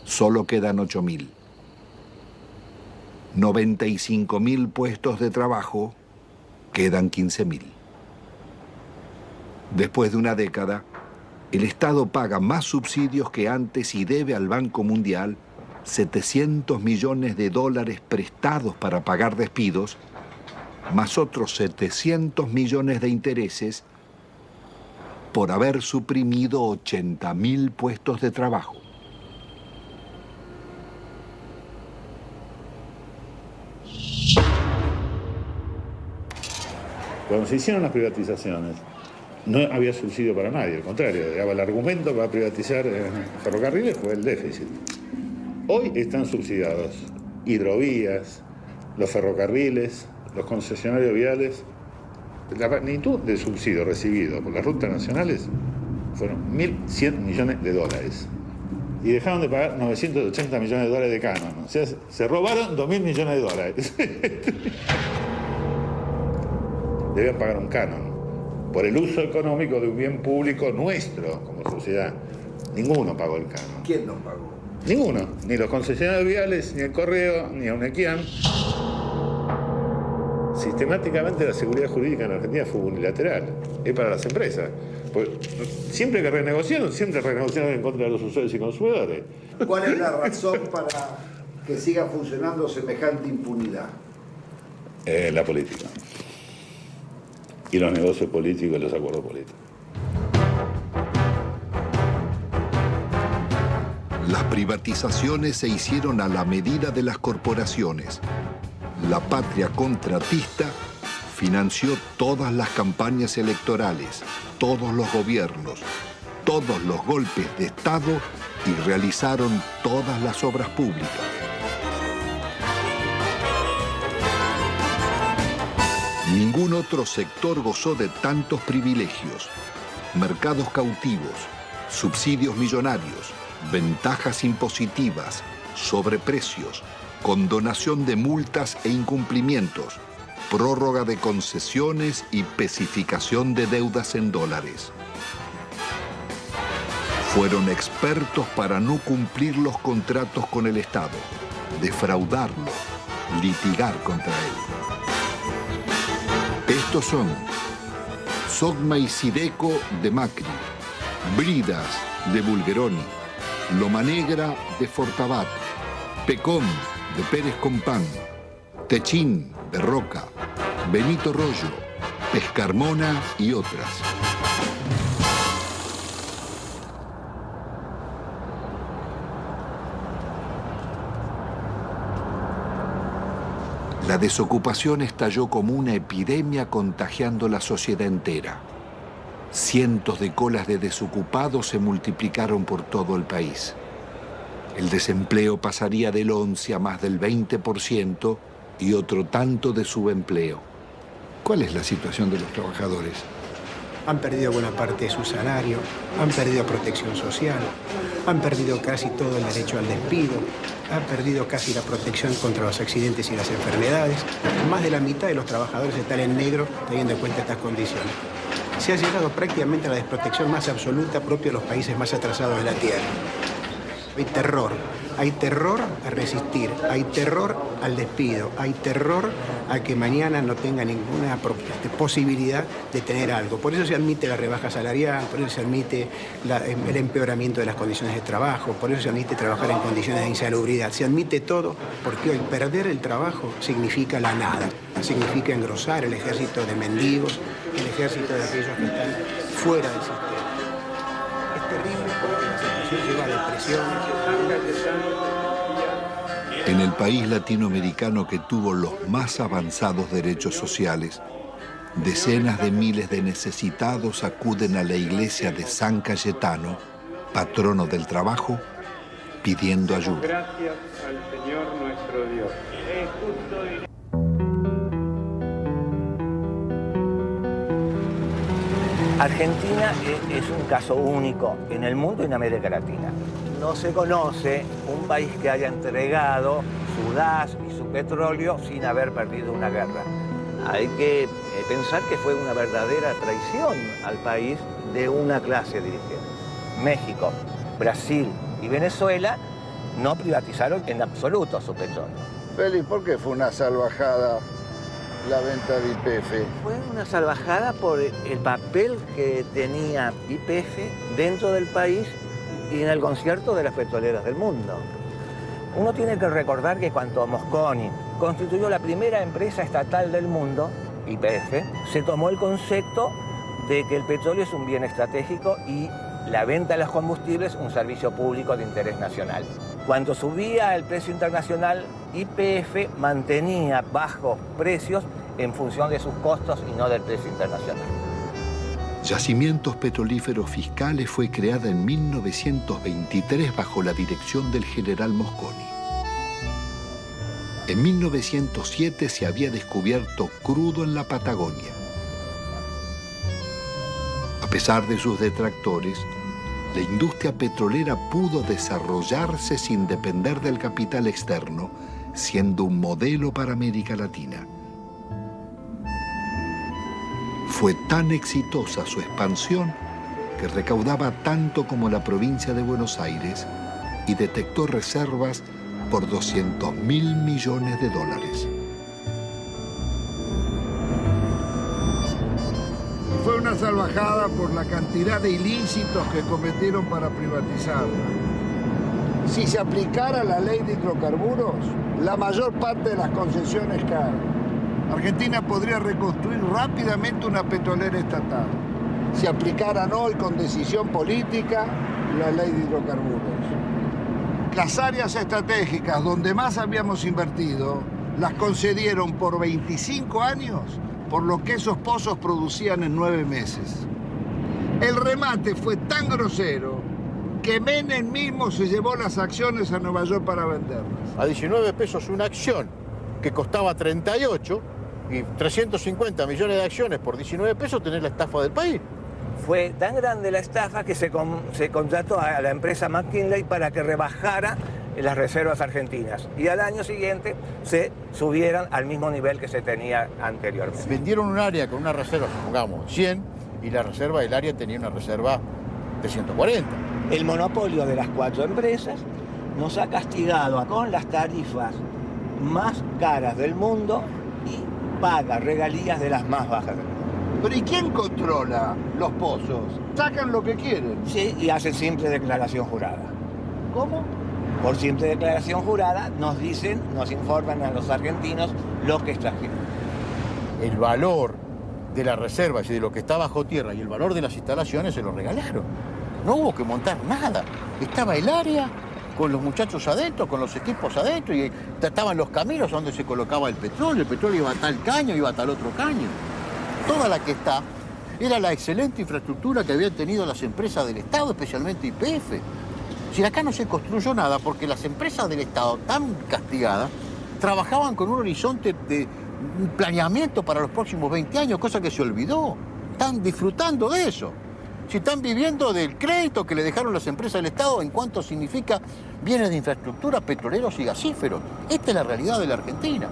Speaker 3: solo quedan 8.000. 95.000 puestos de trabajo, quedan 15.000. Después de una década, el Estado paga más subsidios que antes y debe al Banco Mundial $700 millones prestados para pagar despidos, más otros 700 millones de intereses por haber suprimido 80.000 puestos de trabajo.
Speaker 8: Cuando se hicieron las privatizaciones, no había subsidio para nadie, al contrario, el argumento para privatizar ferrocarriles fue el déficit. Hoy están subsidiados hidrovías, los ferrocarriles, los concesionarios viales. La magnitud del subsidio recibido por las rutas nacionales fueron 1.100 millones de dólares. Y dejaron de pagar 980 millones de dólares de canon. O sea, se robaron 2.000 millones de dólares. Deben pagar un canon por el uso económico de un bien público nuestro como sociedad. Ninguno pagó el canon.
Speaker 3: ¿Quién no pagó?
Speaker 8: Ninguno. Ni los concesionarios viales, ni el Correo, ni Unequian. Sistemáticamente la seguridad jurídica en Argentina fue unilateral. Es para las empresas. Pues, siempre que renegociaron en contra de los usuarios y consumidores.
Speaker 3: ¿Cuál es la razón para que siga funcionando semejante impunidad?
Speaker 8: La política. Y los negocios políticos y los acuerdos políticos.
Speaker 3: Las privatizaciones se hicieron a la medida de las corporaciones. La patria contratista financió todas las campañas electorales, todos los gobiernos, todos los golpes de Estado y realizaron todas las obras públicas. Ningún otro sector gozó de tantos privilegios, mercados cautivos, subsidios millonarios, ventajas impositivas, sobreprecios, condonación de multas e incumplimientos, prórroga de concesiones y especificación de deudas en dólares. Fueron expertos para no cumplir los contratos con el Estado, defraudarlo, litigar contra él. Estos son Sogma y Sideco de Macri, Bridas de Bulgeroni, Loma Negra de Fortabat, Pecom de Pérez Compán, Techín de Roca, Benito Rollo, Pescarmona y otras. La desocupación estalló como una epidemia contagiando la sociedad entera. Cientos de colas de desocupados se multiplicaron por todo el país. El desempleo pasaría del 11 a más del 20% y otro tanto de subempleo. ¿Cuál es la situación de los trabajadores?
Speaker 9: Han perdido buena parte de su salario, han perdido protección social, han perdido casi todo el derecho al despido, han perdido casi la protección contra los accidentes y las enfermedades. Más de la mitad de los trabajadores están en negro teniendo en cuenta estas condiciones. Se ha llegado prácticamente a la desprotección más absoluta propia de los países más atrasados de la Tierra. Hay terror a resistir, hay terror al despido, hay terror a que mañana no tenga ninguna posibilidad de tener algo. Por eso se admite la rebaja salarial, por eso se admite el empeoramiento de las condiciones de trabajo, por eso se admite trabajar en condiciones de insalubridad. Se admite todo porque hoy perder el trabajo significa la nada, significa engrosar el ejército de mendigos, el ejército de aquellos que están fuera del sistema. Es terrible porque la situación lleva a depresiones.
Speaker 3: En el país latinoamericano que tuvo los más avanzados derechos sociales, decenas de miles de necesitados acuden a la iglesia de San Cayetano, patrono del trabajo, pidiendo ayuda.
Speaker 2: Gracias al Señor nuestro Dios. Es justo y...
Speaker 10: Argentina es un caso único en el mundo y en América Latina. No se conoce un país que haya entregado su gas y su petróleo sin haber perdido una guerra. Hay que pensar que fue una verdadera traición al país de una clase dirigente. México, Brasil y Venezuela no privatizaron en absoluto su petróleo.
Speaker 16: Félix, ¿por qué fue una salvajada la venta de YPF?
Speaker 10: Fue una salvajada por el papel que tenía YPF dentro del país y en el concierto de las petroleras del mundo. Uno tiene que recordar que cuando Mosconi constituyó la primera empresa estatal del mundo, YPF, se tomó el concepto de que el petróleo es un bien estratégico y la venta de los combustibles un servicio público de interés nacional. Cuando subía el precio internacional, YPF mantenía bajos precios en función de sus costos y no del precio internacional.
Speaker 3: Yacimientos Petrolíferos Fiscales fue creada en 1923 bajo la dirección del general Mosconi. En 1907 se había descubierto crudo en la Patagonia. A pesar de sus detractores, la industria petrolera pudo desarrollarse sin depender del capital externo, siendo un modelo para América Latina. Fue tan exitosa su expansión que recaudaba tanto como la provincia de Buenos Aires y detectó reservas por $200.000 millones.
Speaker 16: Fue una salvajada por la cantidad de ilícitos que cometieron para privatizarla. Si se aplicara la ley de hidrocarburos, la mayor parte de las concesiones caen. Argentina podría reconstruir rápidamente una petrolera estatal. Si aplicaran hoy con decisión política la ley de hidrocarburos. Las áreas estratégicas donde más habíamos invertido las concedieron por 25 años por lo que esos pozos producían en 9 meses. El remate fue tan grosero que Menem mismo se llevó las acciones a Nueva York para venderlas.
Speaker 5: A 19 pesos una acción que costaba 38 y 350 millones de acciones por 19 pesos tenés la estafa del país.
Speaker 10: Fue tan grande la estafa que se contrató a la empresa McKinley para que rebajara las reservas argentinas y al año siguiente se subieran al mismo nivel que se tenía anteriormente.
Speaker 5: Vendieron un área con una reserva, supongamos, 100, y la reserva del área tenía una reserva de 140.
Speaker 10: El monopolio de las 4 empresas nos ha castigado con las tarifas más caras del mundo y paga regalías de las más bajas del mundo.
Speaker 16: ¿Pero y quién controla los pozos? Sacan lo que quieren.
Speaker 10: Sí, y hacen simple declaración jurada.
Speaker 16: ¿Cómo?
Speaker 10: Por simple declaración jurada nos dicen, nos informan a los argentinos lo que extrajeron.
Speaker 5: El valor de las reservas y de lo que está bajo tierra y el valor de las instalaciones se lo regalaron. No hubo que montar nada. Estaba el área con los muchachos adentro, con los equipos adentro y estaban los caminos donde se colocaba el petróleo. El petróleo iba a tal caño, iba a tal otro caño. Toda la que está era la excelente infraestructura que habían tenido las empresas del Estado, especialmente YPF. Si acá no se construyó nada porque las empresas del Estado, tan castigadas, trabajaban con un horizonte de planeamiento para los próximos 20 años, cosa que se olvidó. Están disfrutando de eso. Si están viviendo del crédito que le dejaron las empresas del Estado en cuanto significa bienes de infraestructura, petroleros y gasíferos. Esta es la realidad de la Argentina.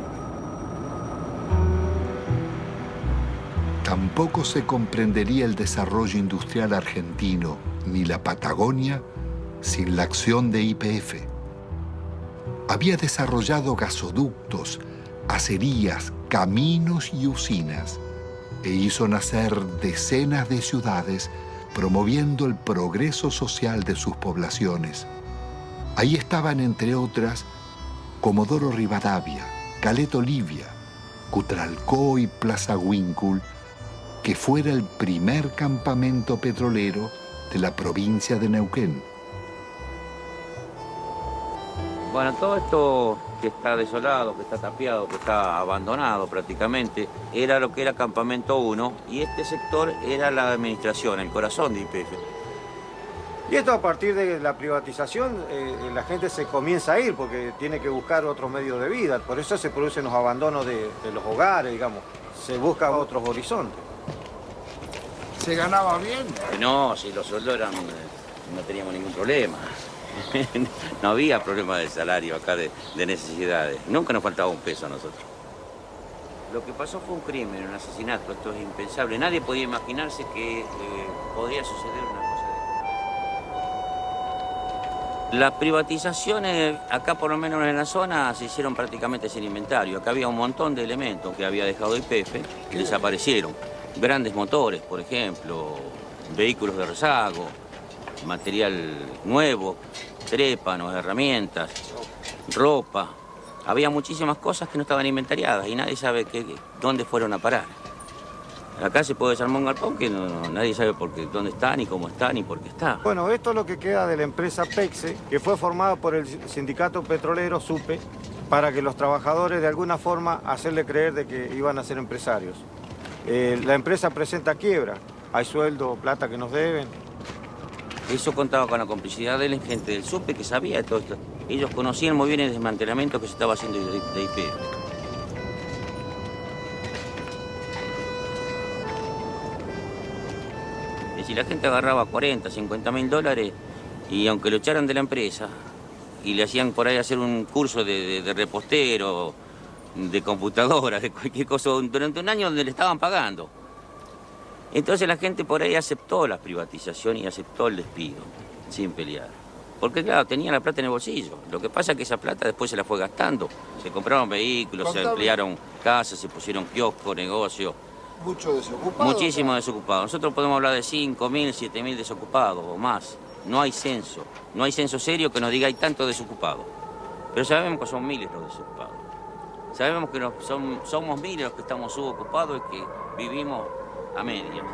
Speaker 3: Tampoco se comprendería el desarrollo industrial argentino ni la Patagonia sin la acción de YPF. Había desarrollado gasoductos, acerías, caminos y usinas e hizo nacer decenas de ciudades promoviendo el progreso social de sus poblaciones. Ahí estaban, entre otras, Comodoro Rivadavia, Caleta Olivia, Cutralcó y Plaza Huíncul, que fuera el primer campamento petrolero de la provincia de Neuquén.
Speaker 7: Bueno, todo esto que está desolado, que está tapiado, que está abandonado prácticamente, era lo que era Campamento 1 y este sector era la administración, el corazón de YPF.
Speaker 11: Y esto a partir de la privatización, la gente se comienza a ir porque tiene que buscar otros medios de vida, por eso se producen los abandonos de los hogares, digamos, se buscan otros horizontes.
Speaker 16: ¿Se ganaba bien?
Speaker 7: No, si los sueldos eran, no teníamos ningún problema. No había problema de salario acá, de necesidades. Nunca nos faltaba un peso a nosotros. Lo que pasó fue un crimen, un asesinato. Esto es impensable. Nadie podía imaginarse que podría suceder una cosa Las privatizaciones, acá por lo menos en la zona, se hicieron prácticamente sin inventario. Acá había un montón de elementos que había dejado YPF que desaparecieron. Grandes motores, por ejemplo, vehículos de rezago, material nuevo, trépanos, herramientas, ropa. Había muchísimas cosas que no estaban inventariadas y nadie sabe dónde fueron a parar. Acá se puede desarmar un galpón que nadie sabe dónde está, ni cómo está, ni por qué está.
Speaker 11: Bueno, esto es lo que queda de la empresa PEXE, que fue formada por el sindicato petrolero SUPE, para que los trabajadores de alguna forma hacerle creer de que iban a ser empresarios. La empresa presenta quiebra, hay sueldo, plata que nos deben.
Speaker 7: Eso contaba con la complicidad de la gente del SUPE que sabía de todo esto. Ellos conocían muy bien el desmantelamiento que se estaba haciendo de YPF. Si la gente agarraba 40, 50 mil dólares y aunque lo echaran de la empresa y le hacían por ahí hacer un curso de repostero, de computadora, de cualquier cosa, durante un año donde le estaban pagando. Entonces la gente por ahí aceptó la privatización y aceptó el despido, sin pelear. Porque claro, tenía la plata en el bolsillo. Lo que pasa es que esa plata después se la fue gastando. Se compraron vehículos, se ampliaron casas, se pusieron kioscos, negocios.
Speaker 12: Mucho desocupado.
Speaker 7: Muchísimo desocupado. Nosotros podemos hablar de 5.000, 7.000 desocupados o más. No hay censo. No hay censo serio que nos diga hay tantos desocupados. Pero sabemos que son miles los desocupados. Sabemos que somos miles los que estamos subocupados y que vivimos a medias.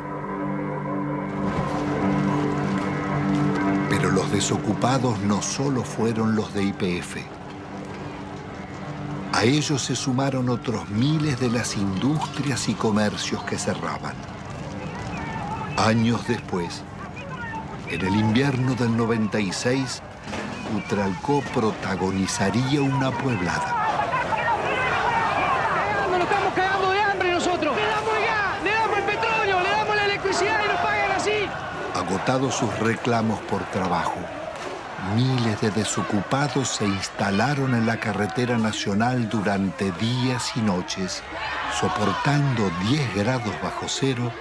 Speaker 3: Pero los desocupados no solo fueron los de YPF. A ellos se sumaron otros miles de las industrias y comercios que cerraban. Años después, en el invierno del 96, Utralcó protagonizaría una pueblada.
Speaker 14: Nos estamos cagando de hambre nosotros. Le damos el gas, le damos el petróleo, le damos la electricidad y nos pagan así.
Speaker 3: Agotados sus reclamos por trabajo, miles de desocupados se instalaron en la carretera nacional durante días y noches, soportando 10 grados bajo cero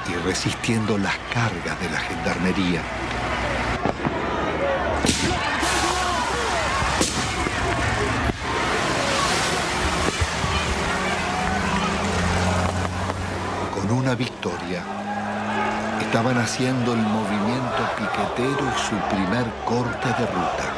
Speaker 3: y resistiendo las cargas de la gendarmería. Con una victoria, estaban haciendo el movimiento piquetero y su primer corte de ruta.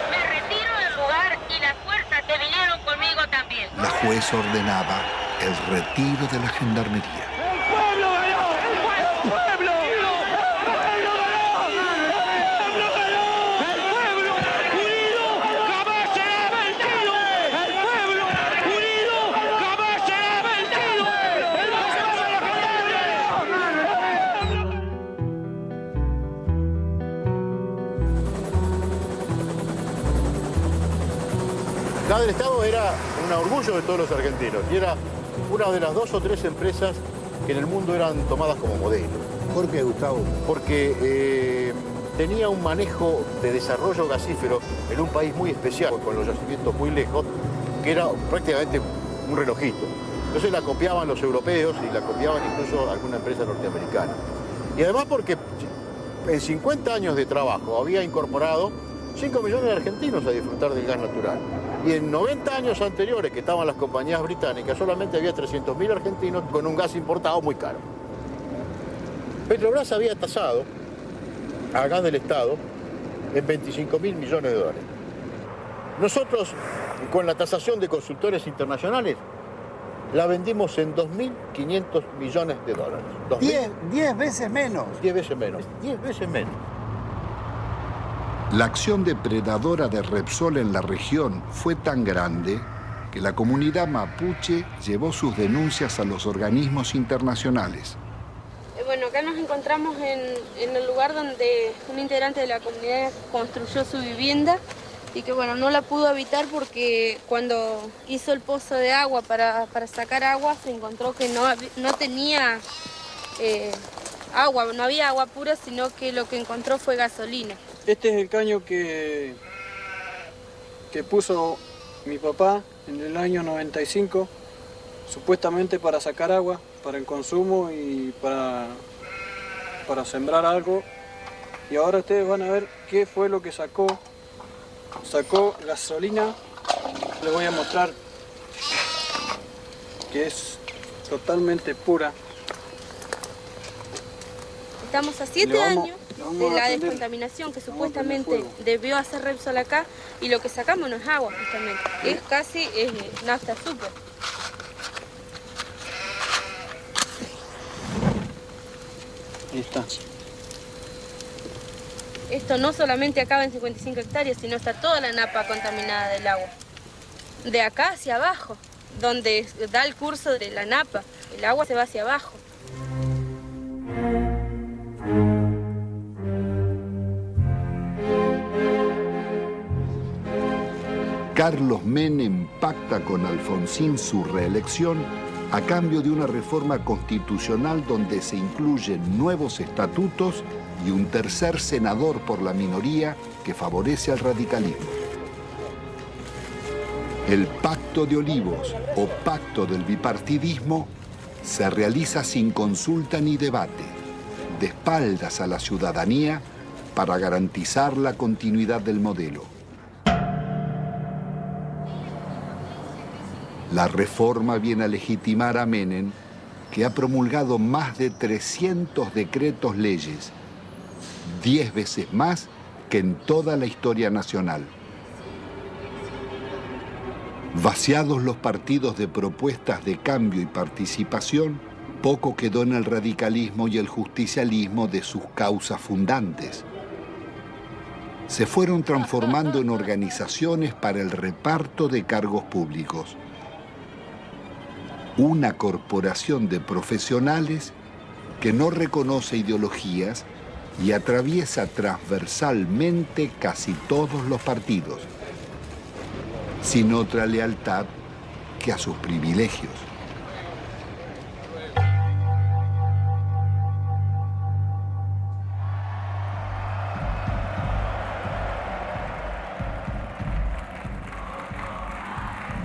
Speaker 15: Me retiro del lugar y las fuerzas que vinieron conmigo también.
Speaker 3: La jueza ordenaba el retiro de la gendarmería.
Speaker 14: ¡El pueblo ganó! ¡El pueblo! ¡El pueblo ganó! ¡El pueblo ganó! ¡El pueblo unido jamás será vencido! ¡El pueblo unido jamás será vencido! ¡El pueblo de la
Speaker 5: La del Estado era un orgullo de todos los argentinos y era una de las 2 o 3 empresas que en el mundo eran tomadas como modelo.
Speaker 9: ¿Por qué, Gustavo?
Speaker 5: Porque tenía un manejo de desarrollo gasífero en un país muy especial, con los yacimientos muy lejos, que era prácticamente un relojito. Entonces la copiaban los europeos y la copiaban incluso alguna empresa norteamericana. Y además porque en 50 años de trabajo había incorporado 5 millones de argentinos a disfrutar del gas natural. Y en 90 años anteriores que estaban las compañías británicas, solamente había 300.000 argentinos con un gas importado muy caro. Petrobras había tasado a gas del Estado en 25.000 millones de dólares. Nosotros, con la tasación de consultores internacionales, la vendimos en 2.500 millones de dólares.
Speaker 12: 10 veces menos.
Speaker 5: 10 veces menos. 10 veces menos.
Speaker 3: La acción depredadora de Repsol en la región fue tan grande que la comunidad mapuche llevó sus denuncias a los organismos internacionales.
Speaker 17: Bueno, acá nos encontramos en el lugar donde un integrante de la comunidad construyó su vivienda y que bueno, no la pudo habitar porque cuando hizo el pozo de agua para sacar agua se encontró que no tenía agua, no había agua pura, sino que lo que encontró fue gasolina.
Speaker 23: Este es el caño que puso mi papá en el año 95, supuestamente para sacar agua, para el consumo y para para sembrar algo. Y ahora ustedes van a ver qué fue lo que sacó. Sacó gasolina. Les voy a mostrar que es totalmente pura.
Speaker 17: Estamos a 7 años de la descontaminación que supuestamente debió hacer Repsol acá, y lo que sacamos no es agua justamente, es casi nafta azúcar.
Speaker 23: Ahí está.
Speaker 17: Esto no solamente acaba en 55 hectáreas, sino está toda la napa contaminada del agua. De acá hacia abajo, donde da el curso de la napa, el agua se va hacia abajo.
Speaker 3: Carlos Menem pacta con Alfonsín su reelección a cambio de una reforma constitucional donde se incluyen nuevos estatutos y un tercer senador por la minoría que favorece al radicalismo. El Pacto de Olivos o Pacto del Bipartidismo se realiza sin consulta ni debate, de espaldas a la ciudadanía para garantizar la continuidad del modelo. La reforma viene a legitimar a Menem, que ha promulgado más de 300 decretos leyes, 10 veces más que en toda la historia nacional. Vaciados los partidos de propuestas de cambio y participación, poco quedó en el radicalismo y el justicialismo de sus causas fundantes. Se fueron transformando en organizaciones para el reparto de cargos públicos. Una corporación de profesionales que no reconoce ideologías y atraviesa transversalmente casi todos los partidos, sin otra lealtad que a sus privilegios.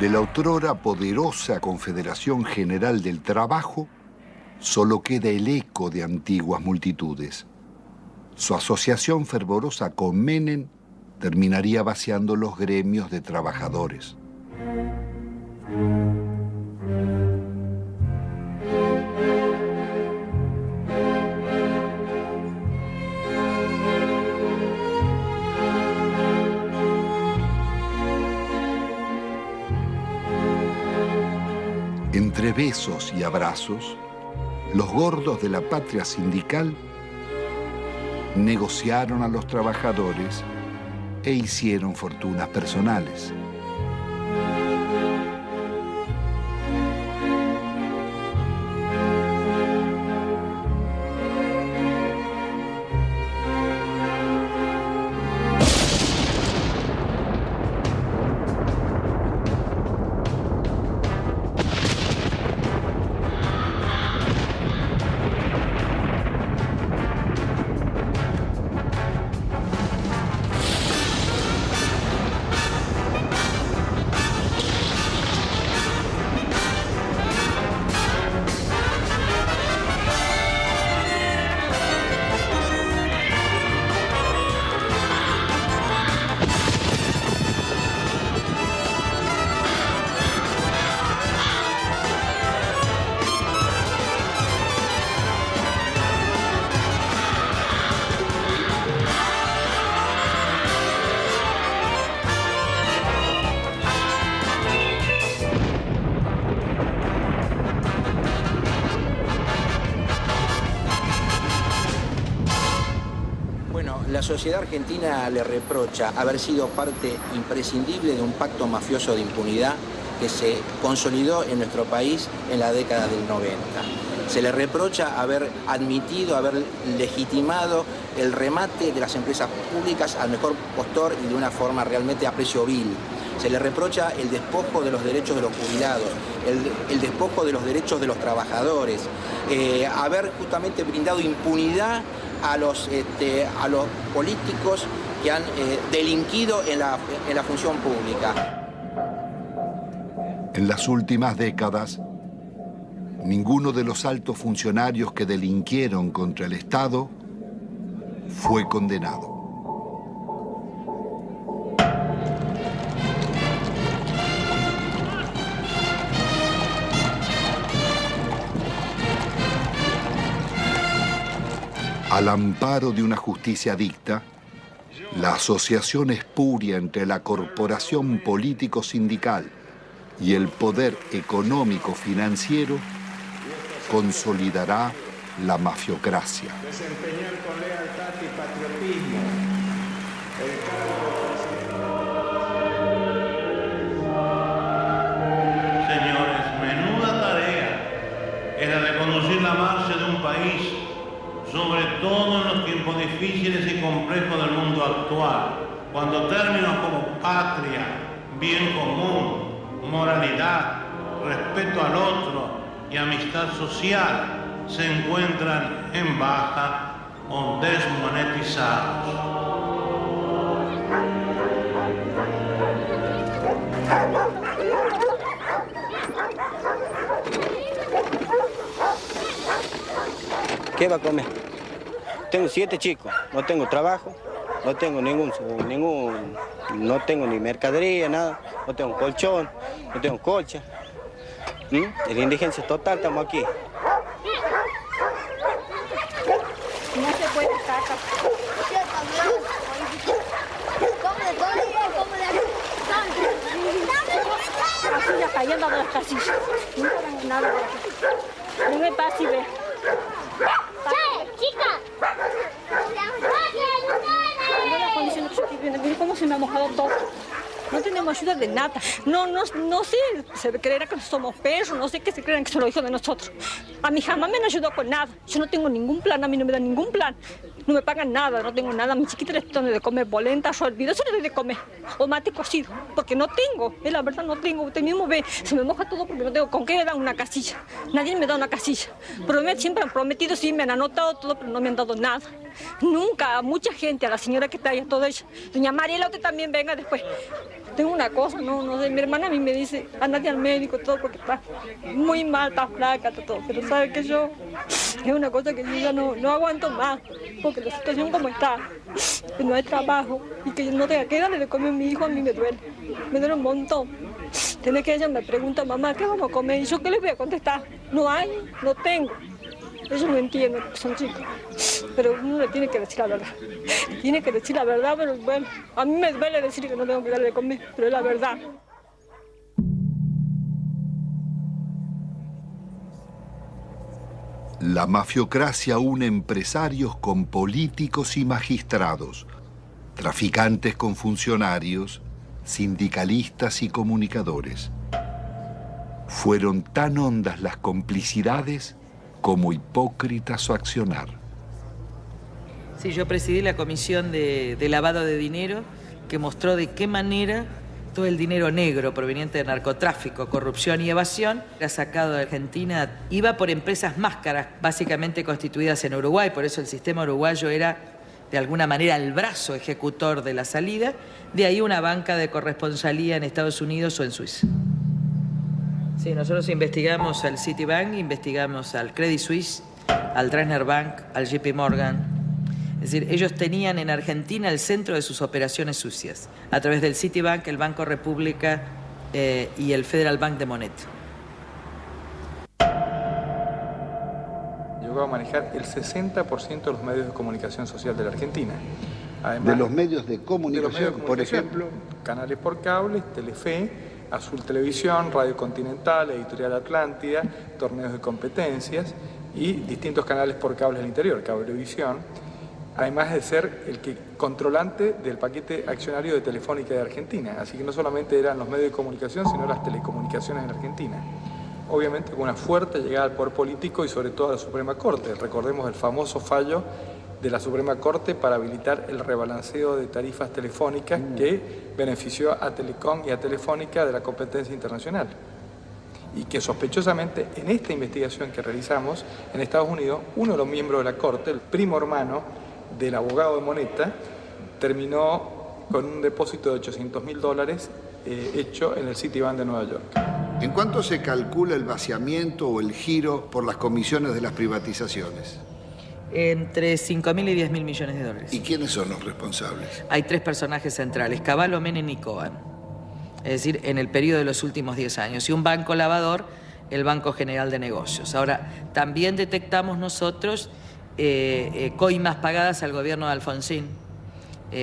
Speaker 3: De la otrora poderosa Confederación General del Trabajo, solo queda el eco de antiguas multitudes. Su asociación fervorosa con Menem terminaría vaciando los gremios de trabajadores. Entre besos y abrazos, los gordos de la patria sindical negociaron a los trabajadores e hicieron fortunas personales.
Speaker 1: La sociedad argentina le reprocha haber sido parte imprescindible de un pacto mafioso de impunidad que se consolidó en nuestro país en la década del 90. Se le reprocha haber admitido, haber legitimado el remate de las empresas públicas al mejor postor y de una forma realmente a precio vil. Se le reprocha el despojo de los derechos de los jubilados, el despojo de los derechos de los trabajadores, haber justamente brindado impunidad a los políticos que han delinquido en la función pública.
Speaker 3: En las últimas décadas, Ninguno de los altos funcionarios que delinquieron contra el Estado fue condenado. Al amparo de una justicia dicta, la asociación espuria entre la corporación político-sindical y el poder económico-financiero consolidará la mafiocracia.
Speaker 2: Desempeñar con lealtad y patriotismo el cargo de
Speaker 4: Señores, menuda tarea es la de conducir la marcha de un país, sobre todo en los tiempos difíciles y complejos del mundo actual, cuando términos como patria, bien común, moralidad, respeto al otro y amistad social se encuentran en baja o desmonetizados.
Speaker 18: ¿Qué va a comer? Tengo 7 chicos, no tengo trabajo, no tengo no tengo ni mercadería, nada, no tengo colchón, no tengo colcha. En la indigencia total estamos aquí.
Speaker 14: No se puede estar acá. Así ya cayendo de las casillas. No hagan nada por aquí. No me pase y ve. ¡Chica! Mira la condición que yo estoy viendo. Mira cómo se me ha mojado todo. No tenemos ayuda de nada. No sé, se creerá que somos perros, no sé qué se creerán que son los hijos de nosotros. A mí jamás me han ayudado con nada. Yo no tengo ningún plan, a mí no me dan ningún plan. No me pagan nada, no tengo nada. A mi chiquita les doy de comer polenta, hervido, eso les doy de comer. O mate cocido, porque no tengo. Es la verdad, no tengo. Usted mismo ve, se me moja todo porque no tengo con qué me dan una casilla. Nadie me da una casilla. Siempre han prometido, sí, me han anotado todo, pero no me han dado nada. Nunca, a mucha gente, a la señora que está ahí, a toda ella. Doña Mariela, usted también venga después. Tengo una cosa, no sé, mi hermana a mí me dice, andate al médico, todo, porque está muy mal, está flaca, todo, pero sabe que yo, es una cosa que yo ya no aguanto más, porque la situación como está, que no hay trabajo, y que yo no tenga que darle de comer a mi hijo, a mí me duele un montón. Tiene que ella me pregunta, mamá, ¿qué vamos a comer? Y yo, ¿qué les voy a contestar? No hay, no tengo. Ellos no entienden, son chicos, pero uno le tiene que decir la verdad. Tiene que decir la verdad, pero bueno, a mí me duele decir que no tengo que darle de comer, pero es la verdad.
Speaker 3: La mafiocracia une empresarios con políticos y magistrados, traficantes con funcionarios, sindicalistas y comunicadores. Fueron tan hondas las complicidades como hipócrita su accionar.
Speaker 20: Sí, yo presidí la comisión de lavado de dinero que mostró de qué manera todo el dinero negro proveniente de narcotráfico, corrupción y evasión era sacado de Argentina. Iba por empresas máscaras, básicamente constituidas en Uruguay, por eso el sistema uruguayo era de alguna manera el brazo ejecutor de la salida, de ahí una banca de corresponsalía en Estados Unidos o en Suiza. Sí, nosotros investigamos al Citibank, investigamos al Credit Suisse, al Dresdner Bank, al JP Morgan. Es decir, ellos tenían en Argentina el centro de sus operaciones sucias, a través del Citibank, el Banco República y el Federal Bank de Moneta.
Speaker 21: Llegó a manejar el 60% de los medios de comunicación social de la Argentina. Además,
Speaker 3: de los medios de comunicación, por ejemplo,
Speaker 21: canales por cable, Telefe, Azul Televisión, Radio Continental, Editorial Atlántida, torneos de competencias y distintos canales por cable del interior, Cablevisión, además de ser el controlante del paquete accionario de Telefónica de Argentina. Así que no solamente eran los medios de comunicación, sino las telecomunicaciones en Argentina. Obviamente con una fuerte llegada al poder político y sobre todo a la Suprema Corte. Recordemos el famoso fallo de la Suprema Corte para habilitar el rebalanceo de tarifas telefónicas que benefició a Telecom y a Telefónica de la competencia internacional. Y que sospechosamente en esta investigación que realizamos en Estados Unidos, uno de los miembros de la Corte, el primo hermano del abogado de Moneta, terminó con un depósito de $800.000 hecho en el Citibank de Nueva York.
Speaker 3: ¿En cuánto se calcula el vaciamiento o el giro por las comisiones de las privatizaciones?
Speaker 20: Entre 5.000 y 10.000 millones de dólares.
Speaker 3: ¿Y quiénes son los responsables?
Speaker 20: Hay 3 personajes centrales, Cavallo, Menem y Cohen. Es decir, en el periodo de los últimos 10 años. Y un banco lavador, el Banco General de Negocios. Ahora, también detectamos nosotros coimas pagadas al gobierno de Alfonsín,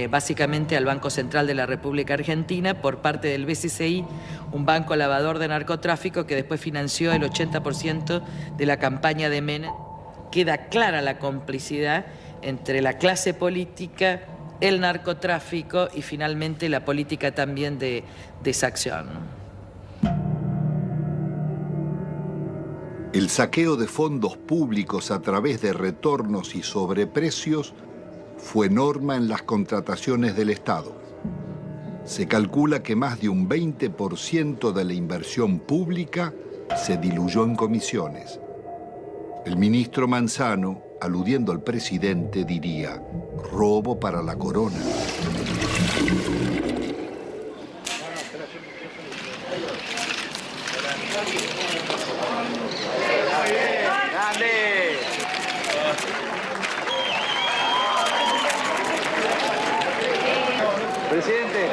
Speaker 20: básicamente al Banco Central de la República Argentina, por parte del BCCI, un banco lavador de narcotráfico que después financió el 80% de la campaña de Menem. Queda clara la complicidad entre la clase política, el narcotráfico y finalmente la política también de exacción.
Speaker 3: El saqueo de fondos públicos a través de retornos y sobreprecios fue norma en las contrataciones del Estado. Se calcula que más de un 20% de la inversión pública se diluyó en comisiones. El ministro Manzano, aludiendo al presidente, diría: robo para la corona.
Speaker 10: Presidente,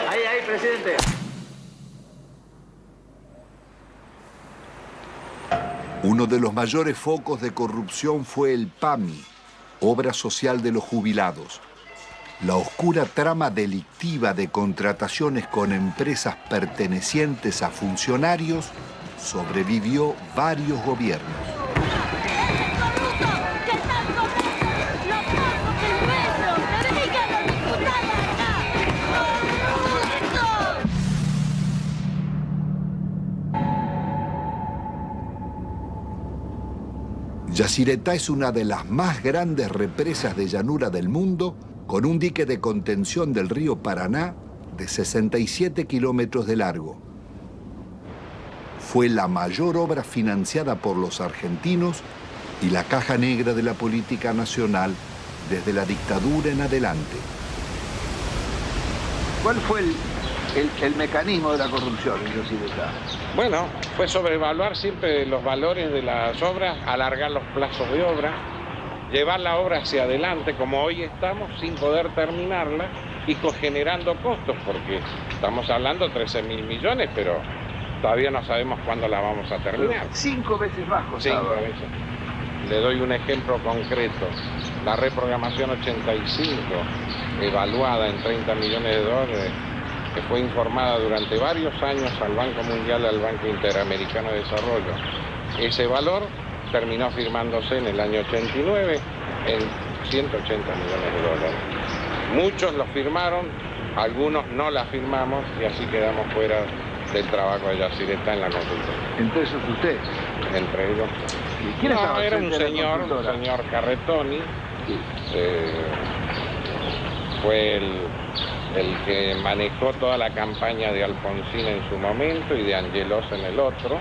Speaker 10: ahí, presidente.
Speaker 3: Uno de los mayores focos de corrupción fue el PAMI, Obra Social de los Jubilados. La oscura trama delictiva de contrataciones con empresas pertenecientes a funcionarios sobrevivió varios gobiernos. Yacyretá es una de las más grandes represas de llanura del mundo, con un dique de contención del río Paraná de 67 kilómetros de largo. Fue la mayor obra financiada por los argentinos y la caja negra de la política nacional desde la dictadura en adelante.
Speaker 12: ¿Cuál fue el mecanismo de la corrupción en Yacyretá?
Speaker 6: Bueno, fue sobrevaluar siempre los valores de las obras, alargar los plazos de obra, llevar la obra hacia adelante, como hoy estamos, sin poder terminarla y generando costos, porque estamos hablando de 13.000 millones, pero todavía no sabemos cuándo la vamos a terminar.
Speaker 12: 5 veces más costaba.
Speaker 6: 5 veces. Le doy un ejemplo concreto. La reprogramación 85, evaluada en 30 millones de dólares, que fue informada durante varios años al Banco Mundial y al Banco Interamericano de Desarrollo. Ese valor terminó firmándose en el año 89 en 180 millones de dólares. Muchos lo firmaron, algunos no la firmamos y así quedamos fuera del trabajo de Yacyretá en la consultora.
Speaker 12: Entre esos usted.
Speaker 6: Entre ellos.
Speaker 12: ¿Y quién estaba
Speaker 6: era un
Speaker 12: frente a la
Speaker 6: señor
Speaker 12: consultora?
Speaker 6: Carretoni. Fue el que manejó toda la campaña de Alfonsín en su momento y de Angelos en el otro.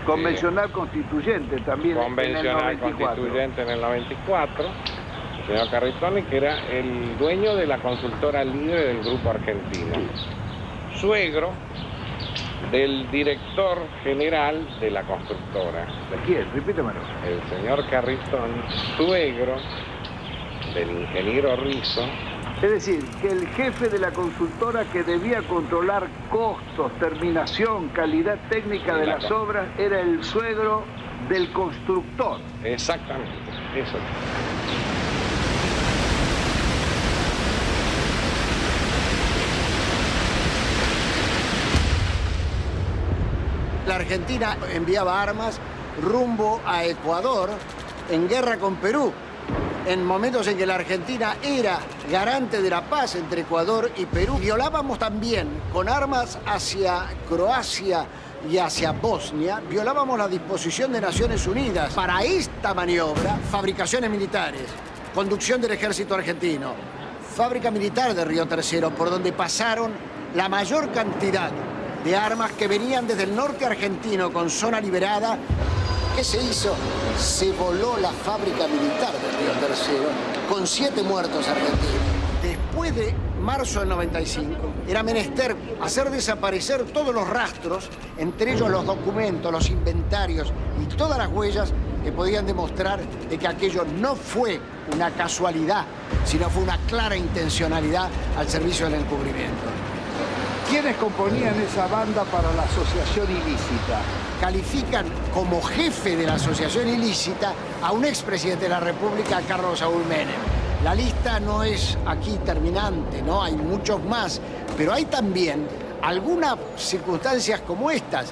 Speaker 12: Convencional constituyente también
Speaker 6: Convencional
Speaker 12: en el 94.
Speaker 6: constituyente en el 94. El señor Carretoni, que era el dueño de la consultora libre del Grupo Argentino. Suegro del director general de la constructora.
Speaker 12: ¿De quién? Repítemelo.
Speaker 6: El señor Carretoni, suegro del ingeniero Rizzo.
Speaker 12: Es decir, que el jefe de la consultora que debía controlar costos, terminación, calidad técnica de las obras era el suegro del constructor.
Speaker 6: Exactamente, eso.
Speaker 13: La Argentina enviaba armas rumbo a Ecuador en guerra con Perú, en momentos en que la Argentina era garante de la paz entre Ecuador y Perú. Violábamos también con armas hacia Croacia y hacia Bosnia, violábamos la disposición de Naciones Unidas para esta maniobra, fabricaciones militares, conducción del ejército argentino, fábrica militar de Río Tercero, por donde pasaron la mayor cantidad de armas que venían desde el norte argentino con zona liberada. ¿Qué se hizo? Se voló la fábrica militar de Río Tercero con 7 muertos argentinos. Después de marzo del 95. Era menester hacer desaparecer todos los rastros, entre ellos los documentos, los inventarios y todas las huellas que podían demostrar de que aquello no fue una casualidad, sino fue una clara intencionalidad al servicio del encubrimiento.
Speaker 12: ¿Quiénes componían esa banda para la asociación ilícita?
Speaker 13: Califican como jefe de la asociación ilícita a un expresidente de la República, Carlos Saúl Menem. La lista no es aquí terminante, ¿no? Hay muchos más, pero hay también algunas circunstancias como estas.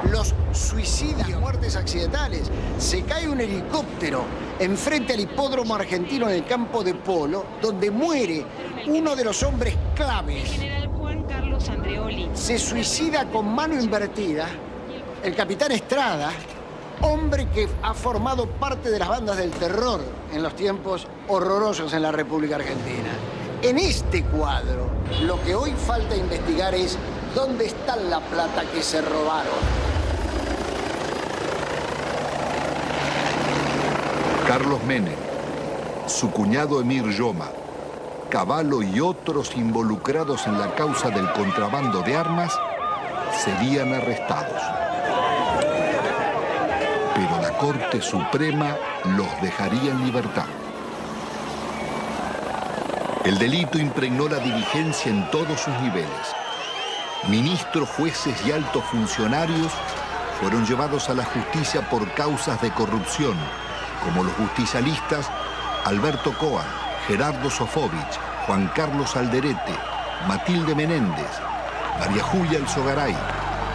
Speaker 13: Los suicidios, muertes accidentales. Se cae un helicóptero enfrente al hipódromo argentino en el campo de polo, donde muere uno de los hombres claves.
Speaker 8: El general Juan Carlos Andreoli.
Speaker 13: Se suicida con mano invertida el capitán Estrada, hombre que ha formado parte de las bandas del terror en los tiempos horrorosos en la República Argentina. En este cuadro, lo que hoy falta investigar es dónde está la plata que se robaron.
Speaker 3: Carlos Menem, su cuñado Emir Yoma, Cavallo y otros involucrados en la causa del contrabando de armas serían arrestados. Pero la Corte Suprema los dejaría en libertad. El delito impregnó la dirigencia en todos sus niveles. Ministros, jueces y altos funcionarios fueron llevados a la justicia por causas de corrupción, como los justicialistas Alberto Coan, Gerardo Sofovich, Juan Carlos Alderete, Matilde Menéndez, María Julia Alzogaray,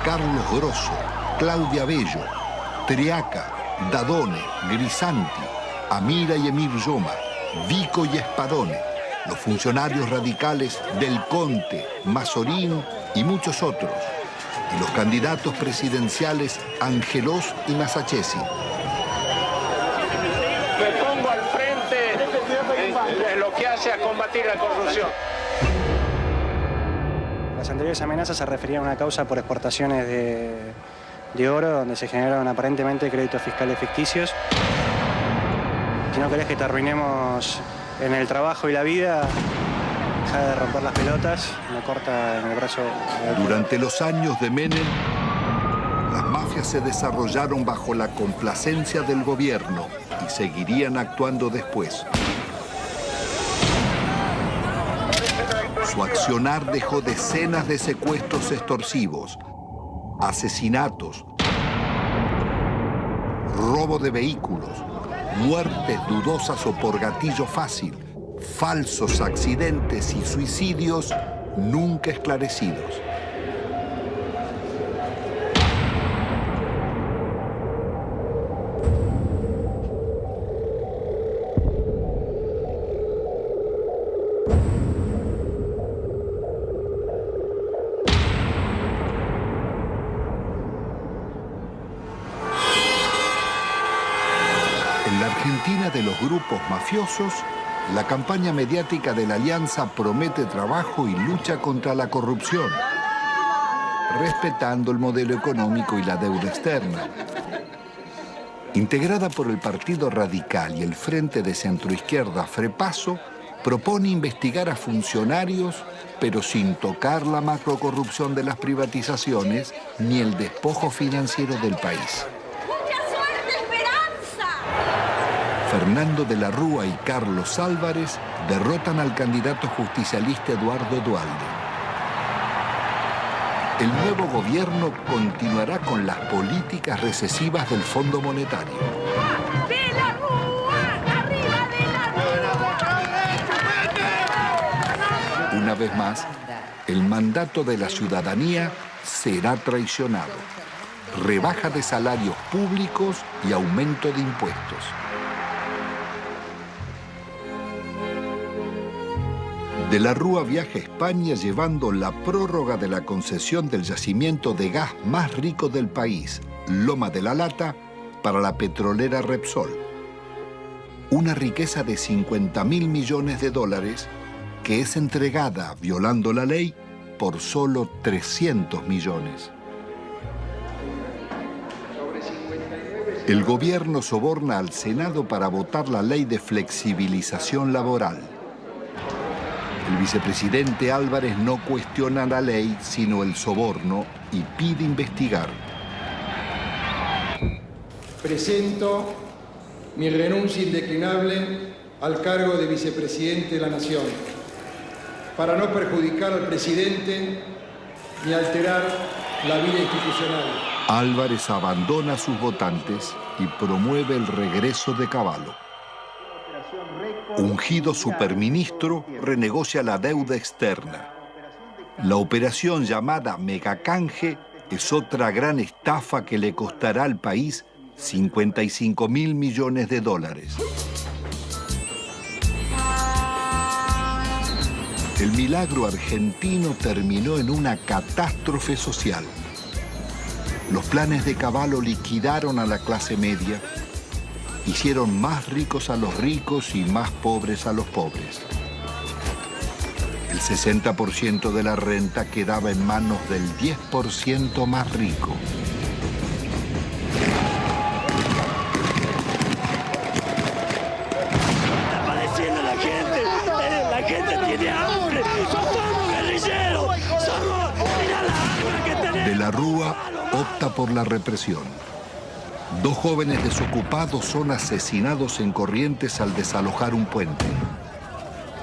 Speaker 3: Carlos Grosso, Claudia Bello, Triaca, Dadone, Grisanti, Amira y Emir Yoma, Vico y Espadone, los funcionarios radicales Del Conte, Mazorín y muchos otros, y los candidatos presidenciales Angelós y Masachesi.
Speaker 2: Me pongo al frente de lo que hace a combatir la corrupción.
Speaker 19: Las anteriores amenazas se referían a una causa por exportaciones de oro, donde se generaron aparentemente créditos fiscales ficticios. Si no querés que te arruinemos en el trabajo y la vida, deja de romper las pelotas, me corta en el brazo.
Speaker 3: Durante los años de Menem, las mafias se desarrollaron bajo la complacencia del gobierno y seguirían actuando después. Su accionar dejó decenas de secuestros extorsivos, asesinatos, robo de vehículos, muertes dudosas o por gatillo fácil, falsos accidentes y suicidios nunca esclarecidos. En la Argentina de los grupos mafiosos, la campaña mediática de la Alianza promete trabajo y lucha contra la corrupción, respetando el modelo económico y la deuda externa. Integrada por el Partido Radical y el Frente de Centroizquierda Frepaso, propone investigar a funcionarios, pero sin tocar la macrocorrupción de las privatizaciones ni el despojo financiero del país. Fernando de la Rúa y Carlos Álvarez derrotan al candidato justicialista Eduardo Duhalde. El nuevo gobierno continuará con las políticas recesivas del Fondo Monetario.
Speaker 14: ¡De la Rúa! ¡Arriba de la Rúa!
Speaker 3: Una vez más, el mandato de la ciudadanía será traicionado. Rebaja de salarios públicos y aumento de impuestos. De la Rúa viaja a España llevando la prórroga de la concesión del yacimiento de gas más rico del país, Loma de la Lata, para la petrolera Repsol. Una riqueza de 50.000 millones de dólares que es entregada, violando la ley, por solo 300 millones. El gobierno soborna al Senado para votar la ley de flexibilización laboral. El vicepresidente Álvarez no cuestiona la ley, sino el soborno, y pide investigar.
Speaker 11: Presento mi renuncia indeclinable al cargo de vicepresidente de la Nación, para no perjudicar al presidente ni alterar la vida institucional.
Speaker 3: Álvarez abandona a sus votantes y promueve el regreso de Cavallo. Ungido superministro, renegocia la deuda externa. La operación llamada Megacanje es otra gran estafa que le costará al país 55.000 millones de dólares. El milagro argentino terminó en una catástrofe social. Los planes de Cavallo liquidaron a la clase media, hicieron más ricos a los ricos y más pobres a los pobres. El 60% de la renta quedaba en manos del 10% más rico.
Speaker 14: Está padeciendo la gente tiene hambre, somos guerrilleros, mira las armas que tenemos.
Speaker 3: De la Rúa opta por la represión. 2 jóvenes desocupados son asesinados en Corrientes al desalojar un puente.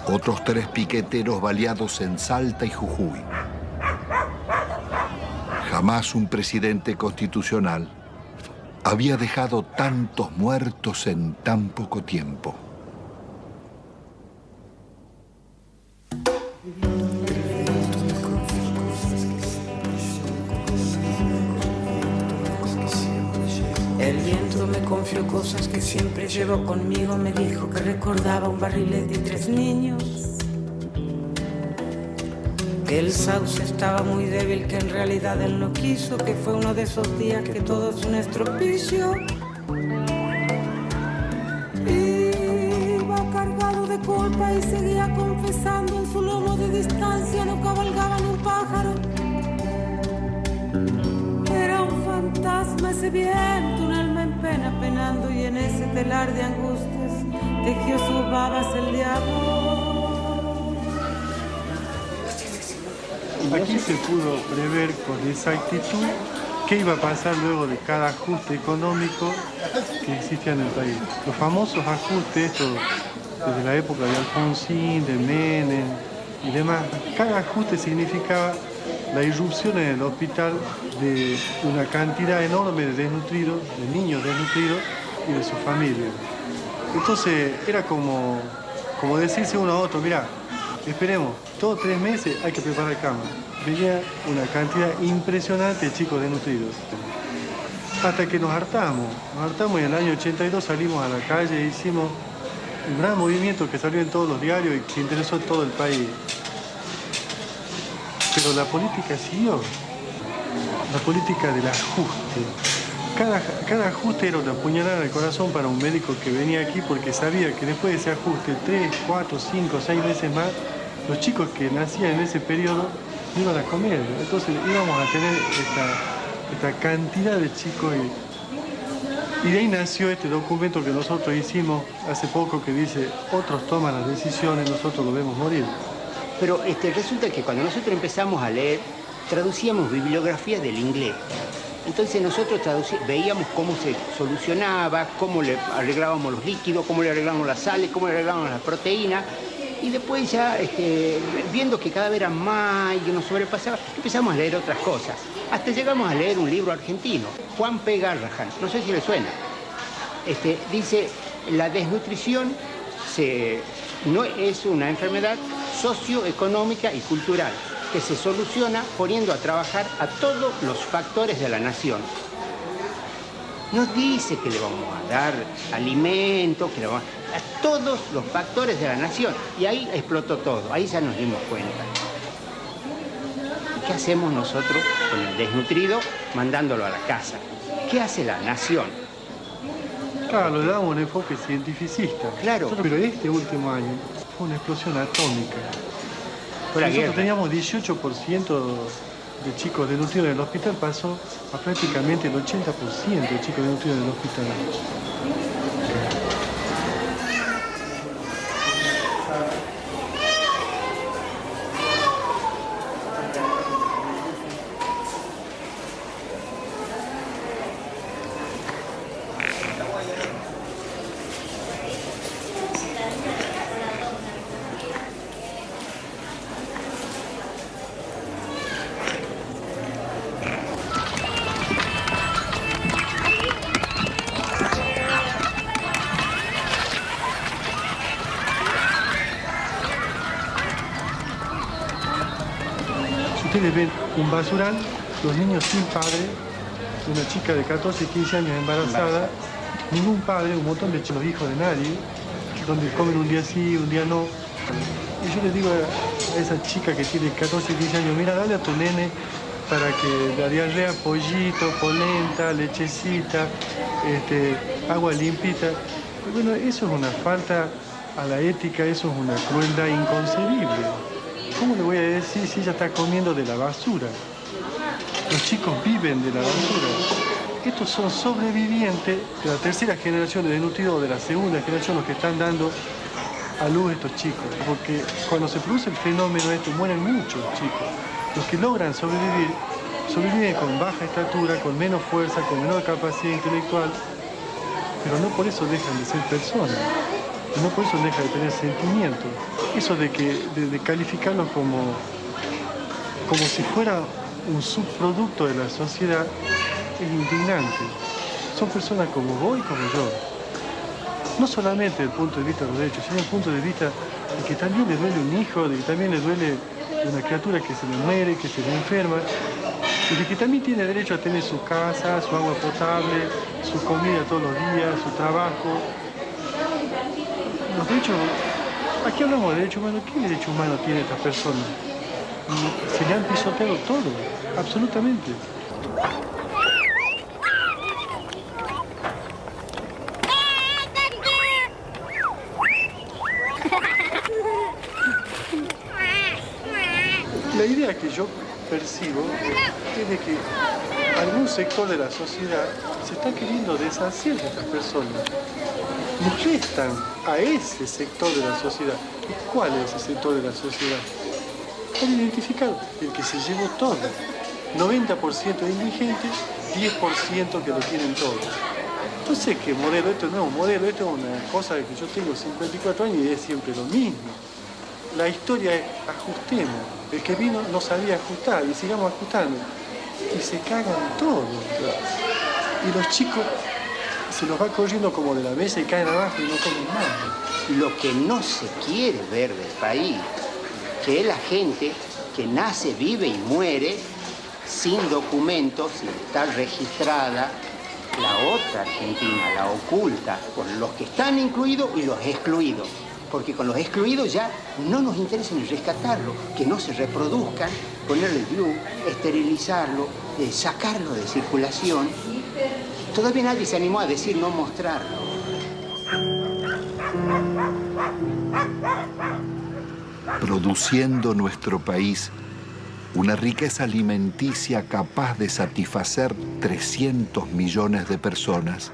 Speaker 3: Otros 3 piqueteros baleados en Salta y Jujuy. Jamás un presidente constitucional había dejado tantos muertos en tan poco tiempo.
Speaker 16: El viento me confió cosas que siempre llevo conmigo. Me dijo que recordaba un barrilete y 3 niños. Que el sauce estaba muy débil, que en realidad él no quiso. Que fue uno de esos días que todo es un estropicio. Iba cargado de culpa y seguía confesando. En su lomo de distancia no cabalgaba ni un pájaro. Era un fantasma ese viento, un alma en pena penando, y en ese telar de angustias tejió sus babas el diablo.
Speaker 22: Aquí se pudo prever con exactitud qué iba a pasar luego de cada ajuste económico que existía en el país. Los famosos ajustes, estos desde la época de Alfonsín, de Menem y demás, cada ajuste significaba la irrupción en el hospital de una cantidad enorme de desnutridos, de niños desnutridos y de su familia. Entonces era como decirse uno a otro, mira, esperemos, todos 3 meses hay que preparar cama. Venía una cantidad impresionante de chicos desnutridos. Hasta que nos hartamos y en el año 82 salimos a la calle e hicimos un gran movimiento que salió en todos los diarios y que interesó a todo el país. Pero la política siguió, la política del ajuste. Cada ajuste era una puñalada en el corazón para un médico que venía aquí porque sabía que después de ese ajuste, 3, 4, 5, 6 meses más, los chicos que nacían en ese periodo no iban a comer. Entonces íbamos a tener esta cantidad de chicos y de ahí nació este documento que nosotros hicimos hace poco que dice, otros toman las decisiones, nosotros lo vemos morir.
Speaker 24: Pero resulta que cuando nosotros empezamos a leer, traducíamos bibliografía del inglés. Entonces nosotros veíamos cómo se solucionaba, cómo le arreglábamos los líquidos, cómo le arreglábamos las sales, cómo le arreglábamos las proteínas. Y después ya, viendo que cada vez era más y que nos sobrepasaba, empezamos a leer otras cosas. Hasta llegamos a leer un libro argentino, Juan P. Garrahan, no sé si le suena. Dice, la desnutrición no es una enfermedad socioeconómica y cultural que se soluciona poniendo a trabajar a todos los factores de la nación. Nos dice que le vamos a dar alimento, que le vamos a todos los factores de la nación. Y ahí explotó todo, ahí ya nos dimos cuenta. ¿Qué hacemos nosotros con el desnutrido mandándolo a la casa? ¿Qué hace la nación?
Speaker 22: Claro, le damos un enfoque cientificista.
Speaker 24: Claro.
Speaker 22: Pero este último año fue una explosión atómica. Nosotros teníamos 18% de chicos desnutridos en el hospital, pasó a prácticamente el 80% de chicos desnutridos en el hospital. Ustedes ven un basural, los niños sin padre, una chica de 14, 15 años embarazada, ningún padre, un montón de los hijos de nadie, donde comen un día sí, un día no. Y yo le digo a esa chica que tiene 14, 15 años, mira, dale a tu nene para que la diarrea, pollito, polenta, lechecita, agua limpita. Bueno, eso es una falta a la ética, eso es una crueldad inconcebible. ¿Cómo le voy a decir si ella está comiendo de la basura? Los chicos viven de la basura. Estos son sobrevivientes de la tercera generación de desnutridos o de la segunda generación los que están dando a luz estos chicos. Porque cuando se produce el fenómeno mueren muchos chicos. Los que logran sobrevivir, sobreviven con baja estatura, con menos fuerza, con menor capacidad intelectual, pero no por eso dejan de ser personas. No por eso deja de tener sentimientos. Eso de calificarlos como si fuera un subproducto de la sociedad es indignante. Son personas como vos y como yo. No solamente desde el punto de vista de los derechos, sino desde el punto de vista de que también le duele un hijo, de que también le duele una criatura que se le muere, que se le enferma, y de que también tiene derecho a tener su casa, su agua potable, su comida todos los días, su trabajo. Los derechos, aquí hablamos de derechos humanos. ¿Qué derecho humano tiene esta persona? Se le han pisoteado todo, absolutamente. La idea que yo percibo es de que algún sector de la sociedad se está queriendo deshacer de estas personas. Y restan a ese sector de la sociedad. ¿Y cuál es ese sector de la sociedad? Está identificado, el que se llevó todo. 90% de indigentes, 10% que lo tienen todo. No sé qué modelo, esto no es un modelo, esto es una cosa de que yo tengo 54 años y es siempre lo mismo. La historia es ajustemos. El que vino no sabía ajustar y sigamos ajustando. Y se cagan todos. Y los chicos se los va corriendo como de la mesa y caen abajo y no comen nada.
Speaker 24: Lo que no se quiere ver del país, que es la gente que nace, vive y muere sin documentos, sin estar registrada, la otra Argentina, la oculta, con los que están incluidos y los excluidos. Porque con los excluidos ya no nos interesa ni rescatarlo, que no se reproduzcan, ponerle el glue, esterilizarlo, sacarlo de circulación. Todavía nadie se animó a decir no mostrarlo.
Speaker 3: Produciendo nuestro país una riqueza alimenticia capaz de satisfacer 300 millones de personas.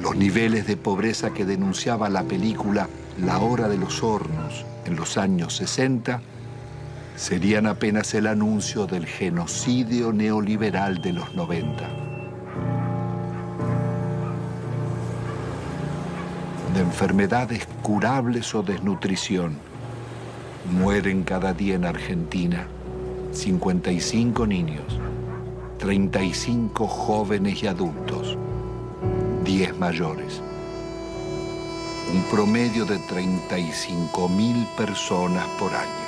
Speaker 3: Los niveles de pobreza que denunciaba la película La Hora de los Hornos en los años 60 serían apenas el anuncio del genocidio neoliberal de los 90. De enfermedades curables o desnutrición, mueren cada día en Argentina 55 niños, 35 jóvenes y adultos, 10 mayores. Un promedio de 35.000 personas por año.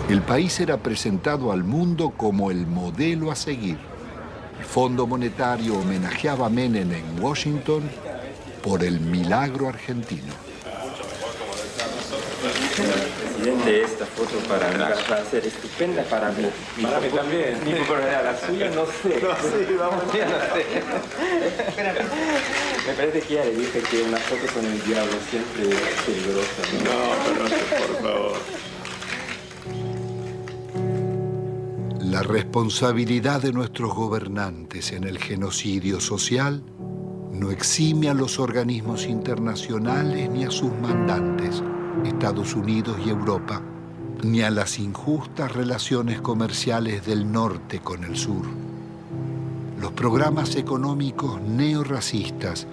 Speaker 3: El país era presentado al mundo como el modelo a seguir. El Fondo Monetario homenajeaba a Menem en Washington por el milagro argentino.
Speaker 5: Presidente, esta foto para mí va a ser estupenda para mí.
Speaker 7: Para mí también.
Speaker 5: Mi corona, la suya no sé.
Speaker 7: No sé, vamos.
Speaker 5: Ya no sé. Me parece que ya le dije que una foto con el diablo siempre es peligrosa.
Speaker 7: No, por favor.
Speaker 3: La responsabilidad de nuestros gobernantes en el genocidio social no exime a los organismos internacionales ni a sus mandantes, Estados Unidos y Europa, ni a las injustas relaciones comerciales del norte con el sur. Los programas económicos neorracistas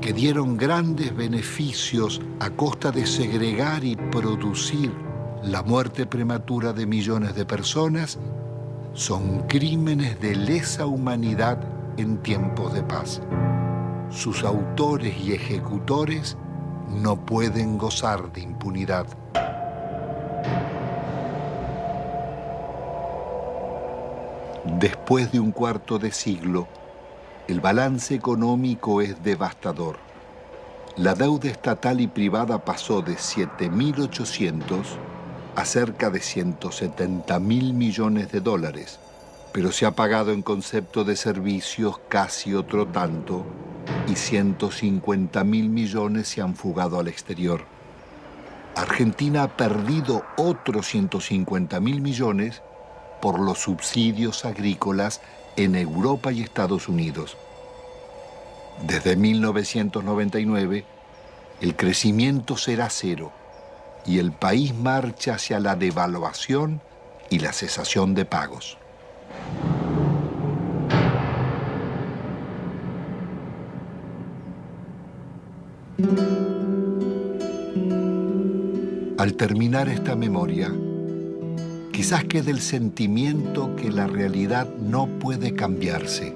Speaker 3: que dieron grandes beneficios a costa de segregar y producir la muerte prematura de millones de personas son crímenes de lesa humanidad en tiempos de paz. Sus autores y ejecutores no pueden gozar de impunidad. Después de un cuarto de siglo, el balance económico es devastador. La deuda estatal y privada pasó de 7.800 a cerca de 170.000 millones de dólares, pero se ha pagado en concepto de servicios casi otro tanto y 150.000 millones se han fugado al exterior. Argentina ha perdido otros 150.000 millones por los subsidios agrícolas en Europa y Estados Unidos. Desde 1999, el crecimiento será cero y el país marcha hacia la devaluación y la cesación de pagos. Al terminar esta memoria, quizás quede el sentimiento que la realidad no puede cambiarse,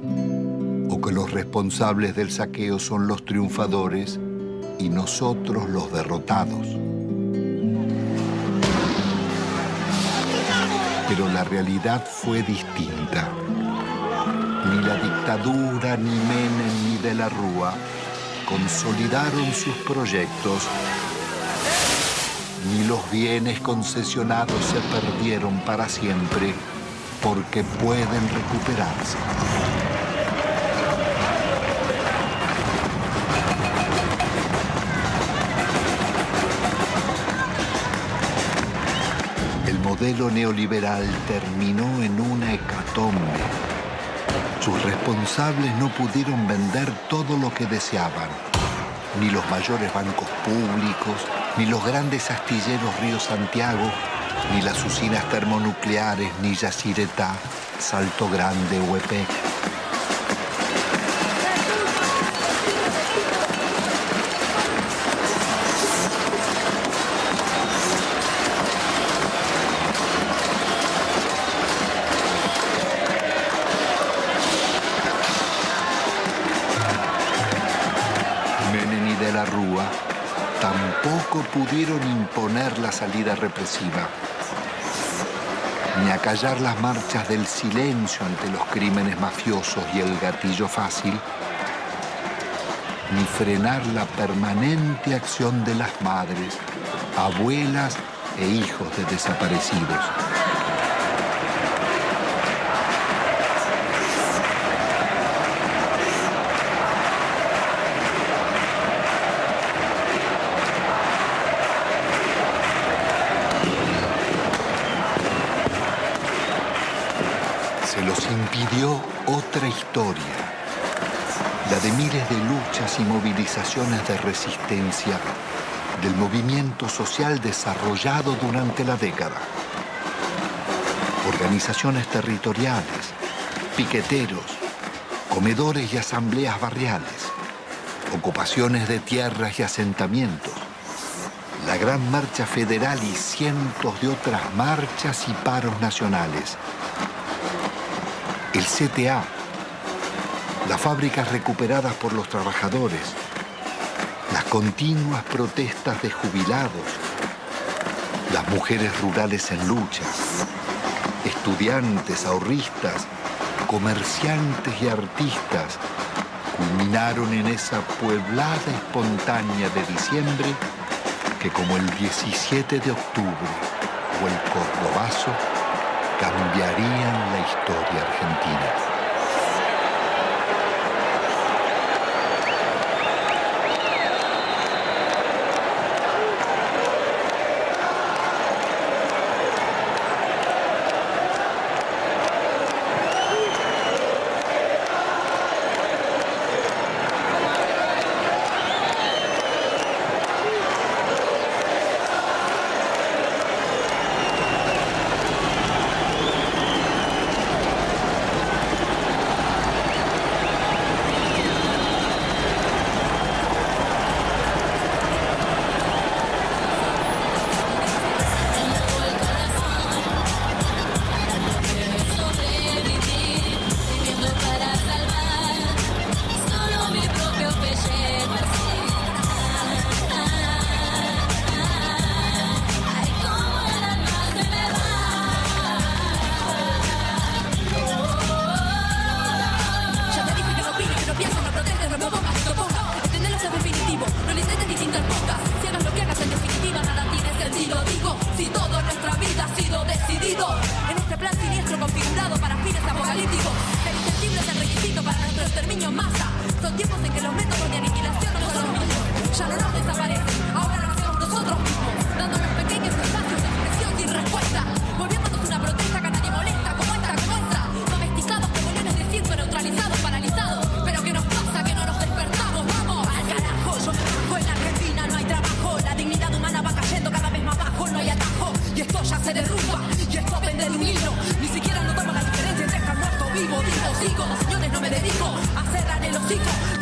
Speaker 3: o que los responsables del saqueo son los triunfadores y nosotros los derrotados. Pero la realidad fue distinta. Ni la dictadura, ni Menem, ni de la Rúa consolidaron sus proyectos, ni los bienes concesionados se perdieron para siempre porque pueden recuperarse. El modelo neoliberal terminó en una hecatombe. Sus responsables no pudieron vender todo lo que deseaban, ni los mayores bancos públicos, ni los grandes astilleros Río Santiago, ni las usinas termonucleares, ni Yacyretá, Salto Grande o EPEC. Menem y de la Rúa tampoco pudieron imponer la salida represiva, ni acallar las marchas del silencio ante los crímenes mafiosos y el gatillo fácil, ni frenar la permanente acción de las madres, abuelas e hijos de desaparecidos. Se los impidió otra historia, la de miles de luchas y movilizaciones de resistencia del movimiento social desarrollado durante la década. Organizaciones territoriales, piqueteros, comedores y asambleas barriales, ocupaciones de tierras y asentamientos, la Gran Marcha Federal y cientos de otras marchas y paros nacionales. El CTA, las fábricas recuperadas por los trabajadores, las continuas protestas de jubilados, las mujeres rurales en lucha, estudiantes, ahorristas, comerciantes y artistas culminaron en esa pueblada espontánea de diciembre que, como el 17 de octubre o el Cordobazo, cambiarían la historia argentina.
Speaker 9: Sigo, señores, no me dedico a cerrar el hocico.